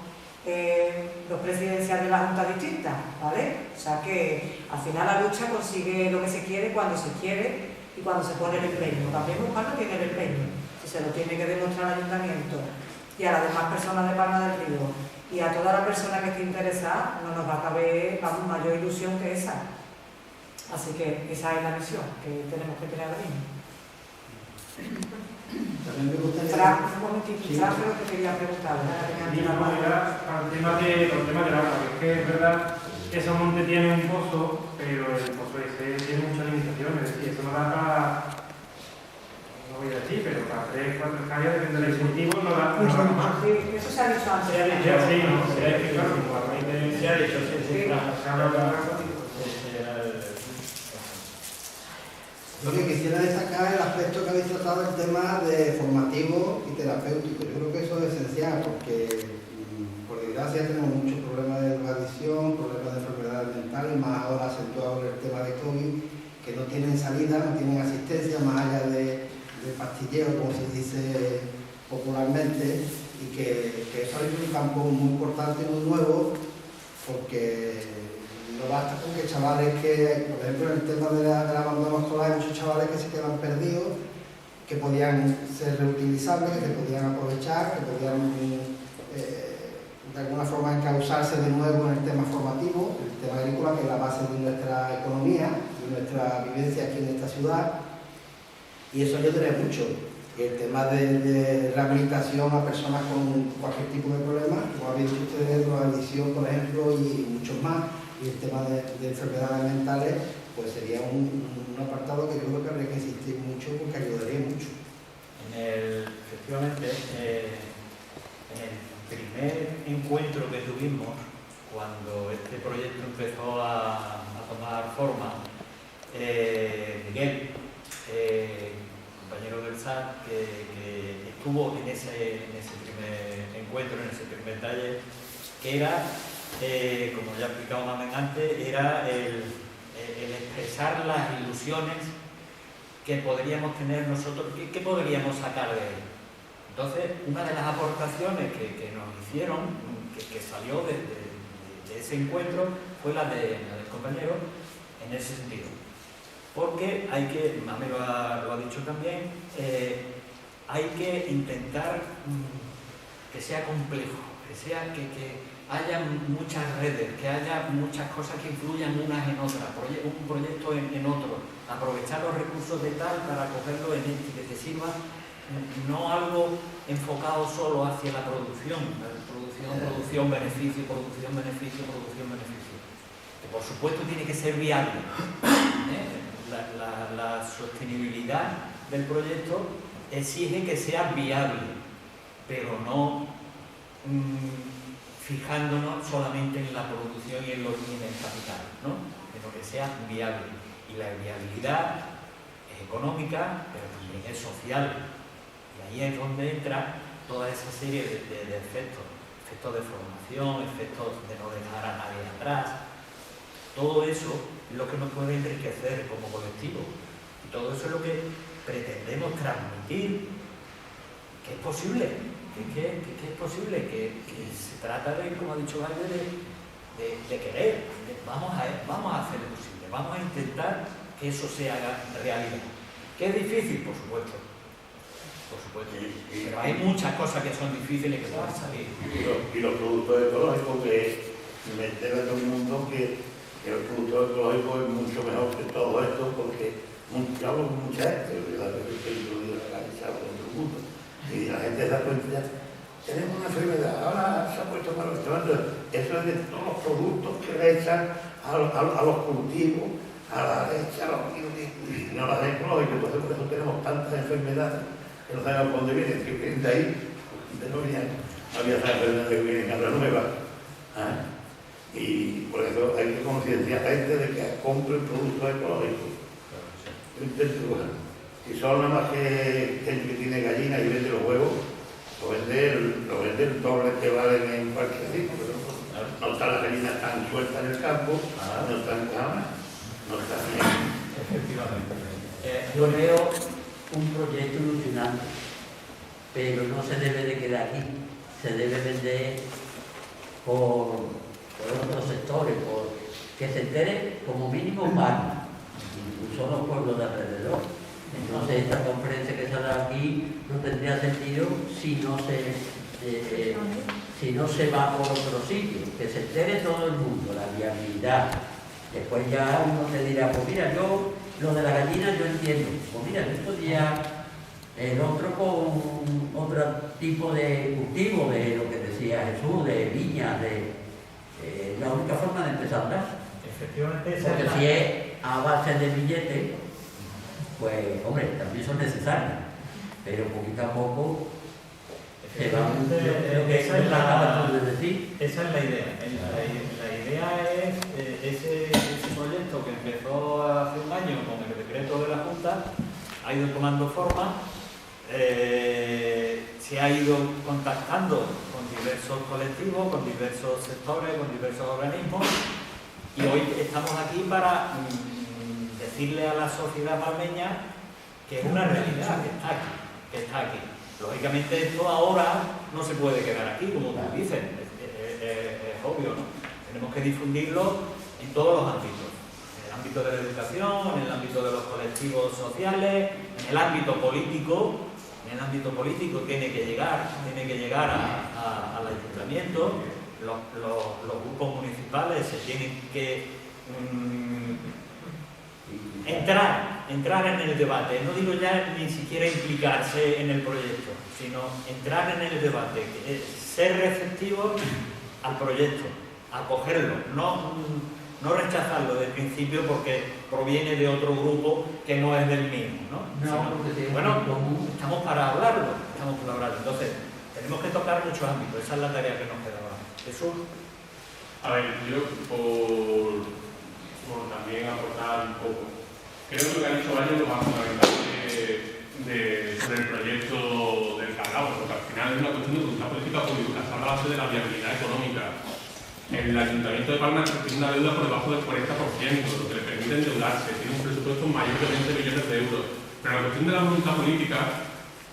presidencias de la Junta distintas, ¿vale? O sea que al final la lucha consigue lo que se quiere cuando se quiere y cuando se pone el empeño. También Palma tiene el empeño, si se lo tiene que demostrar al Ayuntamiento y a las demás personas de Palma del Río y a toda la persona que esté interesada, no nos va a caber mayor ilusión que esa. Así que esa es la misión que tenemos que tener ahora mismo. También me gustaría... Fran, un momentito, Fran, creo que quería preguntar. Y una cosa, al tema del agua, que es que es verdad que Somonte tiene un pozo, pero el pozo ese tiene muchas limitaciones, es decir, eso no da para, no voy a decir, pero para 3-4 hectáreas, depende del ejecutivo, no da más. Sí, eso se ha dicho antes. Se ha dicho, sí, ¿no? Se ha dicho, claro, se ha dicho, sí, claro. Lo que quisiera destacar es el aspecto que habéis tratado, el tema de formativo y terapéutico. Yo creo que eso es esencial porque, por desgracia, tenemos muchos problemas de drogadicción, problemas de enfermedades mentales, más ahora acentuado en el tema de COVID, que no tienen salida, no tienen asistencia, más allá de pastilleo, como se dice popularmente, y que eso es un campo muy importante y muy nuevo, porque no basta con que chavales que, por ejemplo, en el tema del abandono escolar, hay muchos chavales que se quedan perdidos, que podían ser reutilizables, que se podían aprovechar, que podían de alguna forma encauzarse de nuevo en el tema formativo, el tema agrícola, que es la base de nuestra economía, de nuestra vivencia aquí en esta ciudad, y eso ayudaría mucho. El tema de rehabilitación a personas con cualquier tipo de problema, como habéis dicho ustedes, drogadicción, por ejemplo, y muchos más, y el tema de enfermedades mentales, pues sería un apartado que yo creo que habría que insistir mucho porque ayudaría mucho. Efectivamente, en el primer encuentro que tuvimos, cuando este proyecto empezó a tomar forma, Miguel, compañero del SAT, que estuvo en ese primer encuentro, en ese primer taller, que era, como ya he explicado más antes, era el expresar las ilusiones que podríamos tener nosotros, que podríamos sacar de él. Entonces, una de las aportaciones que nos hicieron, que salió de ese encuentro, fue la del compañero en ese sentido. Porque hay que, Mame lo ha dicho también, hay que intentar que sea complejo, que haya muchas redes, que haya muchas cosas que influyan unas en otras, un proyecto en otro, aprovechar los recursos de tal para cogerlo en este, que te sirva, no algo enfocado solo hacia la producción, beneficio, que por supuesto tiene que ser viable. La sostenibilidad del proyecto exige que sea viable, pero no fijándonos solamente en la producción y en los bienes capitales, ¿no? Sino que sea viable. Y la viabilidad es económica, pero también es social. Y ahí es donde entra toda esa serie de efectos de formación, efectos de no dejar a nadie atrás. Todo eso es lo que nos puede enriquecer como colectivo. Y todo eso es lo que pretendemos transmitir, que es posible. Que es posible, que se trata de, como ha dicho Valle, de querer. Vamos a hacer lo posible, vamos a intentar que eso se haga realidad. ¿Que es difícil? Por supuesto. Pero hay muchas cosas que son difíciles que pueden salir. Y los productos ecológicos, que me entera todo el mundo que el producto ecológico es mucho mejor que todo esto, porque yo hablo con mucha gente, ¿verdad? Y la gente se da cuenta ya, tenemos una enfermedad, ahora se ha puesto mal restaurante. Eso es de todos los productos que le echan a los cultivos, a la leche, a los y no las ecológicas. Entonces por eso tenemos tantas enfermedades que no sabemos dónde vienen, que vienen de ahí, de no había esas enfermedades que vienen a la nueva. Y por eso hay que concienciar a la gente de que compre productos ecológicos. Si son nada más que gente que tiene gallinas y vende los huevos, lo vende el doble que valen en cualquier sitio. No están las gallinas tan sueltas en el campo, no están camas, no están bien. Efectivamente. Yo veo un proyecto ilusionante, pero no se debe de quedar aquí, se debe vender por otros sectores, por que se entere como mínimo Palma, incluso los pueblos de alrededor. Entonces esta conferencia que se ha dado aquí no tendría sentido si no se va por otro sitio, que se entere todo el mundo, la viabilidad. Después ya uno te dirá, pues mira, yo lo de la gallina yo entiendo, pues mira, yo estudia el otro con otro tipo de cultivo, de lo que decía Jesús, de viñas, de la única forma de empezar a hablar. Efectivamente, porque si es a base de billetes, pues, hombre, también son necesarias, pero poquito a poco se va. Esa es la idea. La idea es ese proyecto que empezó hace un año con el decreto de la Junta, ha ido tomando forma, se ha ido contactando con diversos colectivos, con diversos sectores, con diversos organismos, y hoy estamos aquí para decirle a la sociedad palmeña que es una realidad, que está aquí. Lógicamente esto ahora no se puede quedar aquí, como tú dices, es obvio, ¿no? Tenemos que difundirlo en todos los ámbitos, en el ámbito de la educación, en el ámbito de los colectivos sociales, en el ámbito político. En el ámbito político tiene que llegar al ayuntamiento, los grupos municipales se tienen que entrar en el debate, no digo ya ni siquiera implicarse en el proyecto, sino entrar en el debate, ser receptivos al proyecto, acogerlo, no no rechazarlo de principio porque proviene de otro grupo que no es del mismo, ¿no? Bueno, estamos para hablarlo, entonces tenemos que tocar muchos ámbitos, esa es la tarea que nos queda ahora. Jesús. A ver, yo por también aportar un poco, creo que lo que han dicho varios lo más fundamental sobre el proyecto del Callao, porque al final es una cuestión de voluntad política pública, se habla a base de la viabilidad económica. El Ayuntamiento de Palma tiene una deuda por debajo del 40%, lo que le permite endeudarse, tiene un presupuesto mayor de 20 millones de euros. Pero la cuestión de la voluntad política,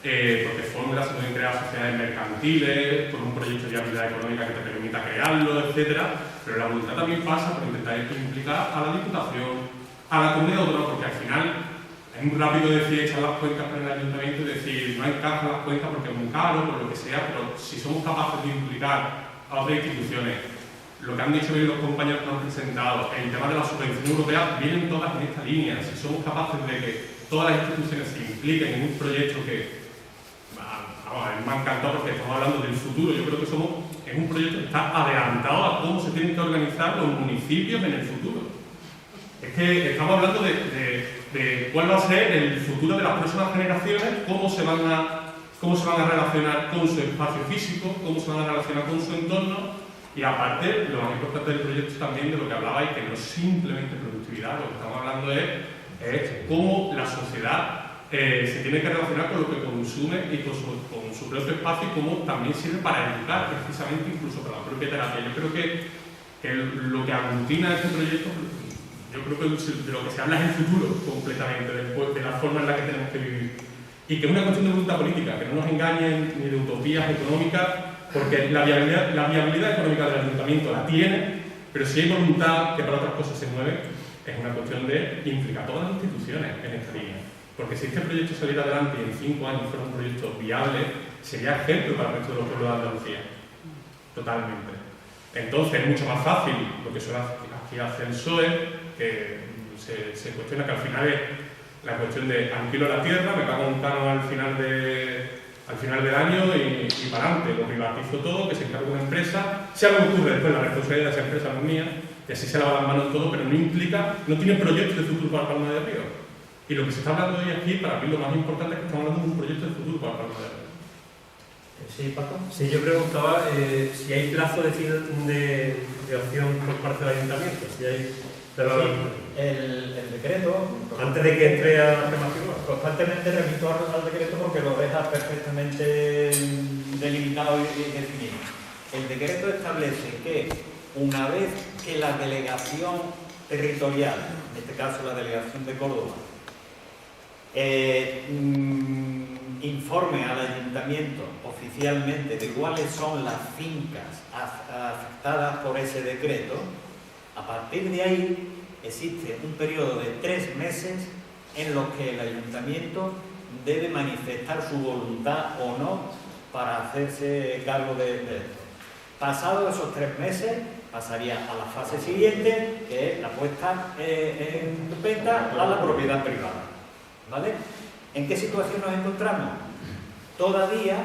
porque fórmulas se pueden crear sociedades mercantiles, con un proyecto de viabilidad económica que te permita crearlo, etc. Pero la voluntad también pasa por intentar implicar a la Diputación, a la comunidad autónoma, porque al final es muy rápido decir echar las cuentas para el Ayuntamiento y decir no encaja las cuentas porque es muy caro, por lo que sea, pero si somos capaces de implicar a otras instituciones, lo que han dicho hoy los compañeros que han presentado, el tema de la subvención europea, vienen todas en esta línea. Si somos capaces de que todas las instituciones se impliquen en un proyecto que, vamos, me ha encantado porque estamos hablando del futuro, yo creo que es un proyecto que está adelantado a cómo se tienen que organizar los municipios en el futuro. Es que estamos hablando de cuál va a ser el futuro de las próximas generaciones, cómo se van a relacionar con su espacio físico, cómo se van a relacionar con su entorno. Y aparte, lo más importante del proyecto también de lo que hablabais, que no es simplemente productividad, lo que estamos hablando es cómo la sociedad se tiene que relacionar con lo que consume y con su propio espacio y cómo también sirve para educar, precisamente incluso para la propia terapia. Yo creo que lo que aglutina este proyecto, yo creo que de lo que se habla es el futuro completamente, de la forma en la que tenemos que vivir. Y que es una cuestión de voluntad política, que no nos engañen ni de utopías económicas, porque la viabilidad económica del Ayuntamiento la tiene, pero si hay voluntad que para otras cosas se mueve, es una cuestión de implicar a todas las instituciones en esta línea. Porque si este proyecto saliera adelante y en 5 años fuera un proyecto viable, sería ejemplo para el resto de los pueblos de Andalucía. Totalmente. Entonces es mucho más fácil lo que suele aquí hace el PSOE, que se cuestiona que al final es la cuestión de alquilo la tierra, me pago un canon al final del año y para adelante, lo privatizo todo, que se encargue una empresa. Si algo ocurre después, la responsabilidad de esa empresa no es mía, y así se lava las manos todo, pero no implica, no tiene proyectos de futuro para Palma de Río. Y lo que se está hablando hoy aquí, para mí lo más importante es que estamos hablando de un proyecto de futuro para Palma de Río. Sí, Paco. Sí, yo preguntaba si hay plazo de opción por parte del Ayuntamiento. Si hay, pero sí, el decreto, antes de que entre a la firma, constantemente remito al decreto porque lo deja perfectamente delimitado y definido. El decreto establece que una vez que la delegación territorial, en este caso la delegación de Córdoba, informe al Ayuntamiento oficialmente de cuáles son las fincas afectadas por ese decreto, a partir de ahí existe un periodo de 3 meses en los que el Ayuntamiento debe manifestar su voluntad o no para hacerse cargo de esto. Pasados esos 3 meses, pasaría a la fase siguiente, que es la puesta en venta a la propiedad privada. ¿Vale? ¿En qué situación nos encontramos? Todavía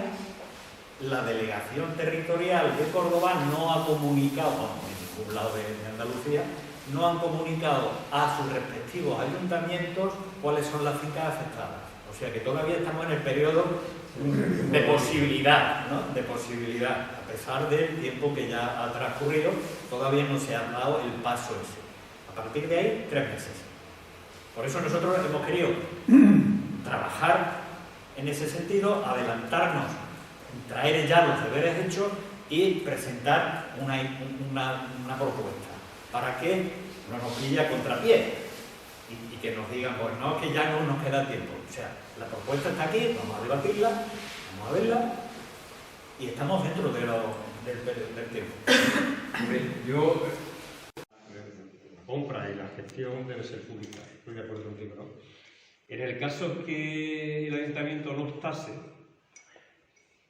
la delegación territorial de Córdoba no ha comunicado, en ningún lado de Andalucía, no han comunicado a sus respectivos ayuntamientos cuáles son las fincas afectadas. O sea que todavía estamos en el periodo de posibilidad, ¿no? De posibilidad. A pesar del tiempo que ya ha transcurrido, todavía no se ha dado el paso ese. A partir de ahí, 3 meses. Por eso nosotros hemos querido trabajar en ese sentido, adelantarnos, traer ya los deberes hechos y presentar una propuesta para que no nos pille a contrapié y que nos digan, pues no, que ya no nos queda tiempo. O sea, la propuesta está aquí, vamos a debatirla, vamos a verla y estamos dentro del tiempo. Yo, la compra y la gestión debe ser pública, estoy de acuerdo contigo, ¿no? En el caso que el Ayuntamiento no optase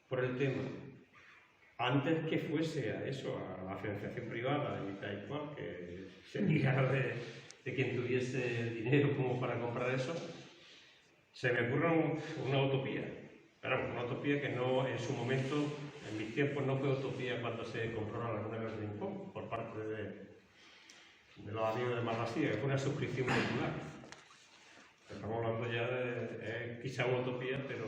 por el tema, antes que fuese a eso, a la financiación privada y tal cual, que sería de quien tuviese el dinero como para comprar eso, se me ocurre una utopía. Claro, una utopía que no, en su momento, en mis tiempos, no fue utopía cuando se compró la Laguna del Rincón por parte de de los amigos de Malvasía, que fue una suscripción popular. Estamos hablando ya de quizá una utopía, pero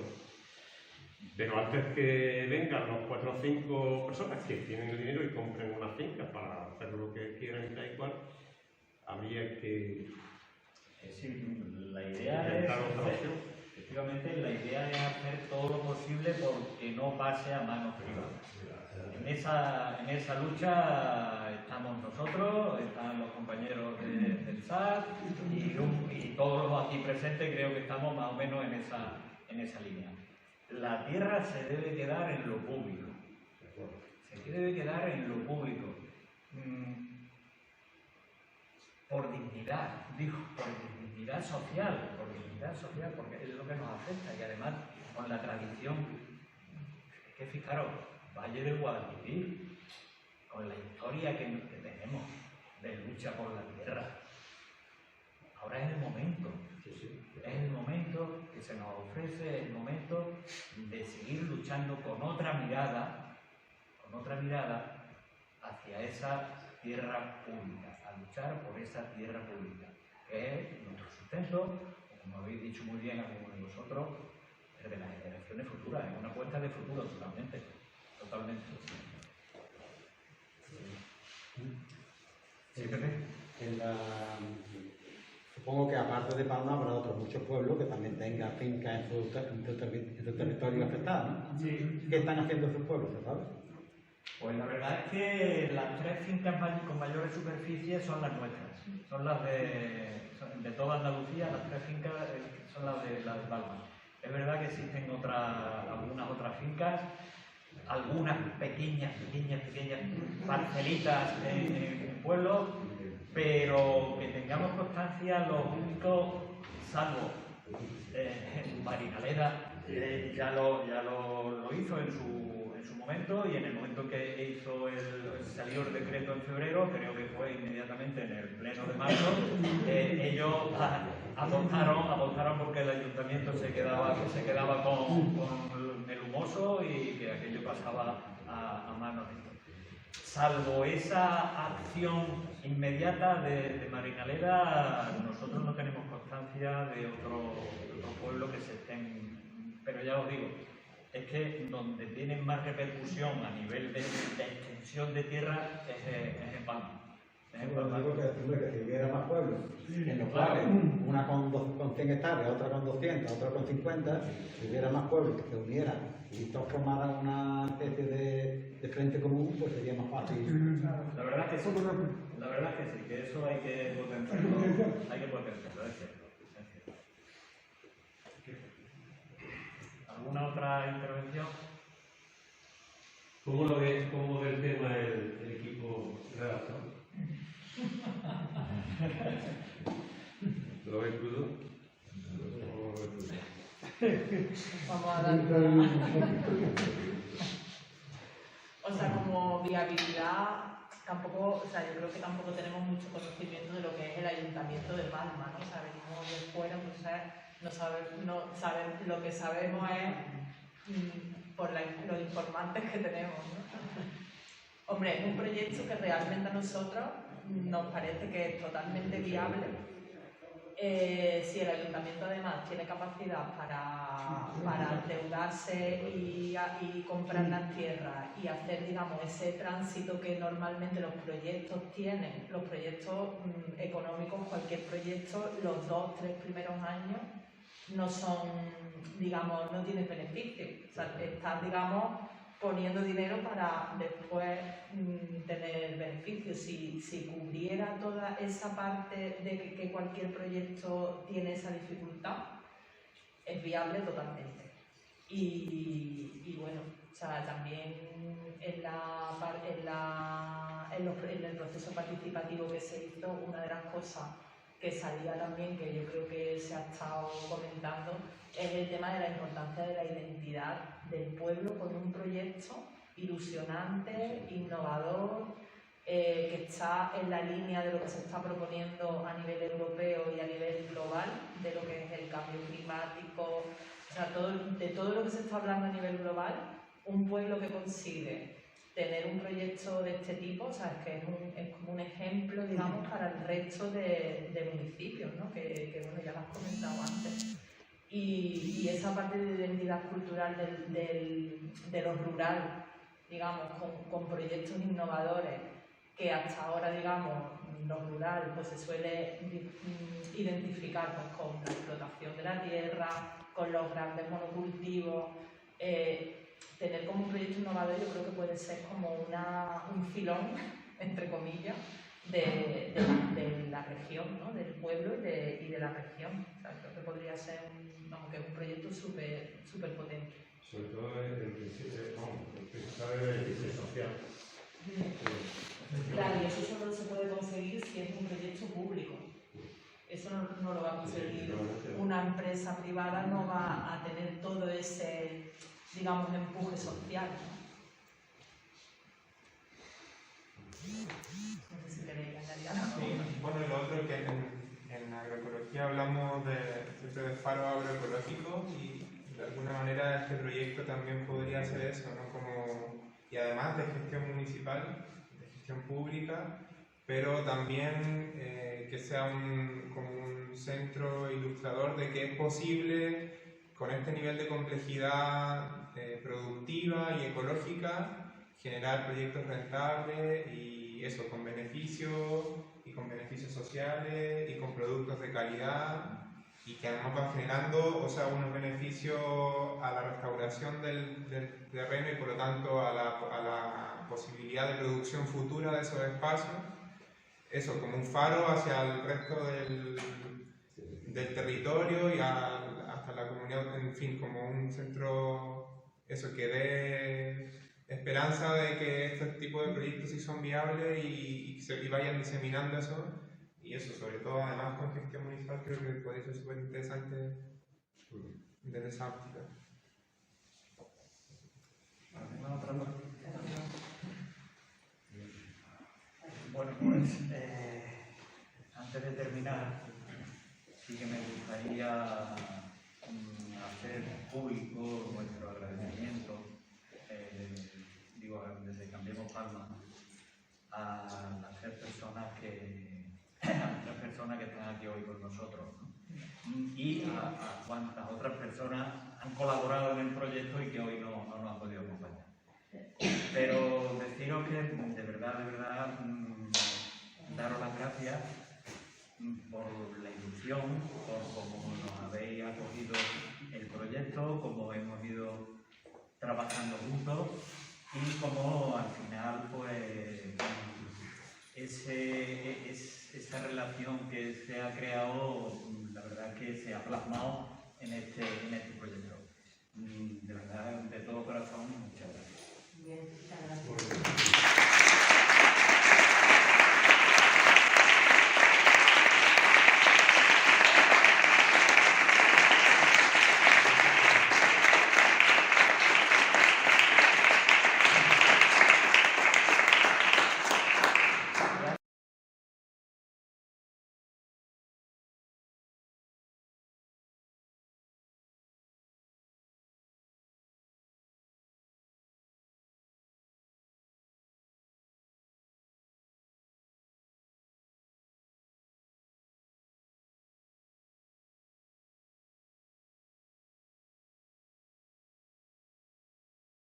antes que vengan los 4 o 5 personas que tienen el dinero y compren una finca para hacer lo que quieran y tal y cual, habría que sí, la idea inventar es, otra opción. efectivamente, la idea es hacer todo lo posible porque no pase a manos privadas. En esa lucha estamos nosotros, están los compañeros del SAT y todos los aquí presentes creo que estamos más o menos en esa línea. La tierra se debe quedar en lo público. Se debe quedar en lo público. Por dignidad, digo, por dignidad social, porque es lo que nos afecta y además con la tradición. Es que fijaros, Valle del Guadalquivir, con la historia que tenemos de lucha por la tierra. Ahora es el momento, es el momento que se nos ofrece, el momento de seguir luchando con otra mirada hacia esa tierra pública, a luchar por esa tierra pública, que es nuestro sustento, o como habéis dicho muy bien algunos de vosotros, es de las generaciones futuras, es una apuesta de futuro totalmente. Sí, supongo que aparte de Palma habrá otros muchos pueblos que también tengan fincas en su territorio afectado, ¿no? Sí. ¿Qué están haciendo sus pueblos, sabes? Pues la verdad es que las 3 fincas con mayores superficies son las nuestras, son las de toda Andalucía, las 3 fincas son las de Palma. Es verdad que existen algunas otras fincas, algunas pequeñas parcelitas en pueblos, pero que tengamos constancia, los únicos, salvo Marinaleda, ya lo hizo en su momento, y en el momento que salió el decreto en febrero, creo que fue inmediatamente en el pleno de marzo, ellos apostaron porque el ayuntamiento se quedaba con el humoso y que aquello pasaba a manos de todos. Salvo esa acción inmediata de Marinaleda, nosotros no tenemos constancia de otro pueblo que se estén... Pero ya os digo, es que donde tienen más repercusión a nivel de extensión de tierra es en Palma. Digo que si hubiera más pueblos, en los cuales una con 100 hectáreas, otra con 200, otra con 50, si hubiera más pueblos que se unieran y todos formaran una especie de frente común, pues sería más fácil. La verdad es que sí, que eso hay que potenciarlo, es cierto. ¿Alguna otra intervención? ¿Cómo ve el tema el equipo redactor? ¿Lo ves crudo? Vamos a dar o sea, como viabilidad, tampoco, o sea, yo creo que tampoco tenemos mucho conocimiento de lo que es el Ayuntamiento de Palma, ¿no? O sea, venimos de fuera, no saber, lo que sabemos es por los informantes que tenemos, ¿no? Hombre, es un proyecto que realmente a nosotros nos parece que es totalmente viable. Si el ayuntamiento además tiene capacidad para endeudarse y comprar las tierras y hacer, digamos, ese tránsito que normalmente los proyectos tienen, los proyectos económicos, cualquier proyecto, los 2-3 primeros años no son, digamos, no tienen beneficio. O sea, están, digamos, poniendo dinero para después tener beneficios. Si cubriera toda esa parte de que cualquier proyecto tiene esa dificultad, es viable totalmente. Y bueno, o sea, también en el proceso participativo que se hizo, una de las cosas que salía también, que yo creo que se ha estado comentando, es el tema de la importancia de la identidad del pueblo con un proyecto ilusionante, innovador, que está en la línea de lo que se está proponiendo a nivel europeo y a nivel global, de lo que es el cambio climático, o sea, de todo lo que se está hablando a nivel global. Un pueblo que consigue tener un proyecto de este tipo, o sea, que es como un ejemplo, digamos, para el resto de municipios, ¿no? que bueno, ya lo has comentado antes. Y esa parte de identidad cultural de lo rural, digamos, con proyectos innovadores, que hasta ahora, digamos, lo rural pues se suele identificar pues, con la explotación de la tierra, con los grandes monocultivos. Tener como un proyecto innovador yo creo que puede ser como un filón, entre comillas, de la región, ¿no? Del pueblo y de la región. O sea, creo que podría ser un proyecto súper potente. Sobre todo el principal beneficio social. Claro, y eso solo se puede conseguir si es un proyecto público. Eso no lo va a conseguir una empresa privada, no va a tener todo ese, digamos, empuje social, ¿no? No sé si queréis añadir algo. Sí, bueno, y lo otro que en agroecología hablamos siempre de faro agroecológico y de alguna manera este proyecto también podría ser eso, ¿no? Y además de gestión municipal, de gestión pública, pero también que sea como un centro ilustrador de que es posible con este nivel de complejidad productiva y ecológica generar proyectos rentables y eso, con beneficios sociales y con productos de calidad y que además van generando, o sea, unos beneficios a la restauración del terreno y por lo tanto a la posibilidad de producción futura de esos espacios. Eso, como un faro hacia el resto del territorio y hasta la comunidad, en fin, como un centro, eso, que dé esperanza de que este tipo de proyectos sí son viables y vayan diseminando eso. Y eso, sobre todo, además con gestión municipal, creo que puede ser súper interesante desde esa óptica. Bueno, pues antes de terminar, sí que me gustaría hacer público nuestro agradecimiento, desde Cambiemos Palma, a las tres personas que están aquí hoy con nosotros, ¿no? Y a cuantas otras personas han colaborado en el proyecto y que hoy no nos han podido acompañar. Pero deciros que de verdad, daros las gracias por la ilusión, por cómo nos habéis acogido el proyecto, cómo hemos ido trabajando juntos y cómo al final pues esa relación que se ha creado, la verdad que se ha plasmado en este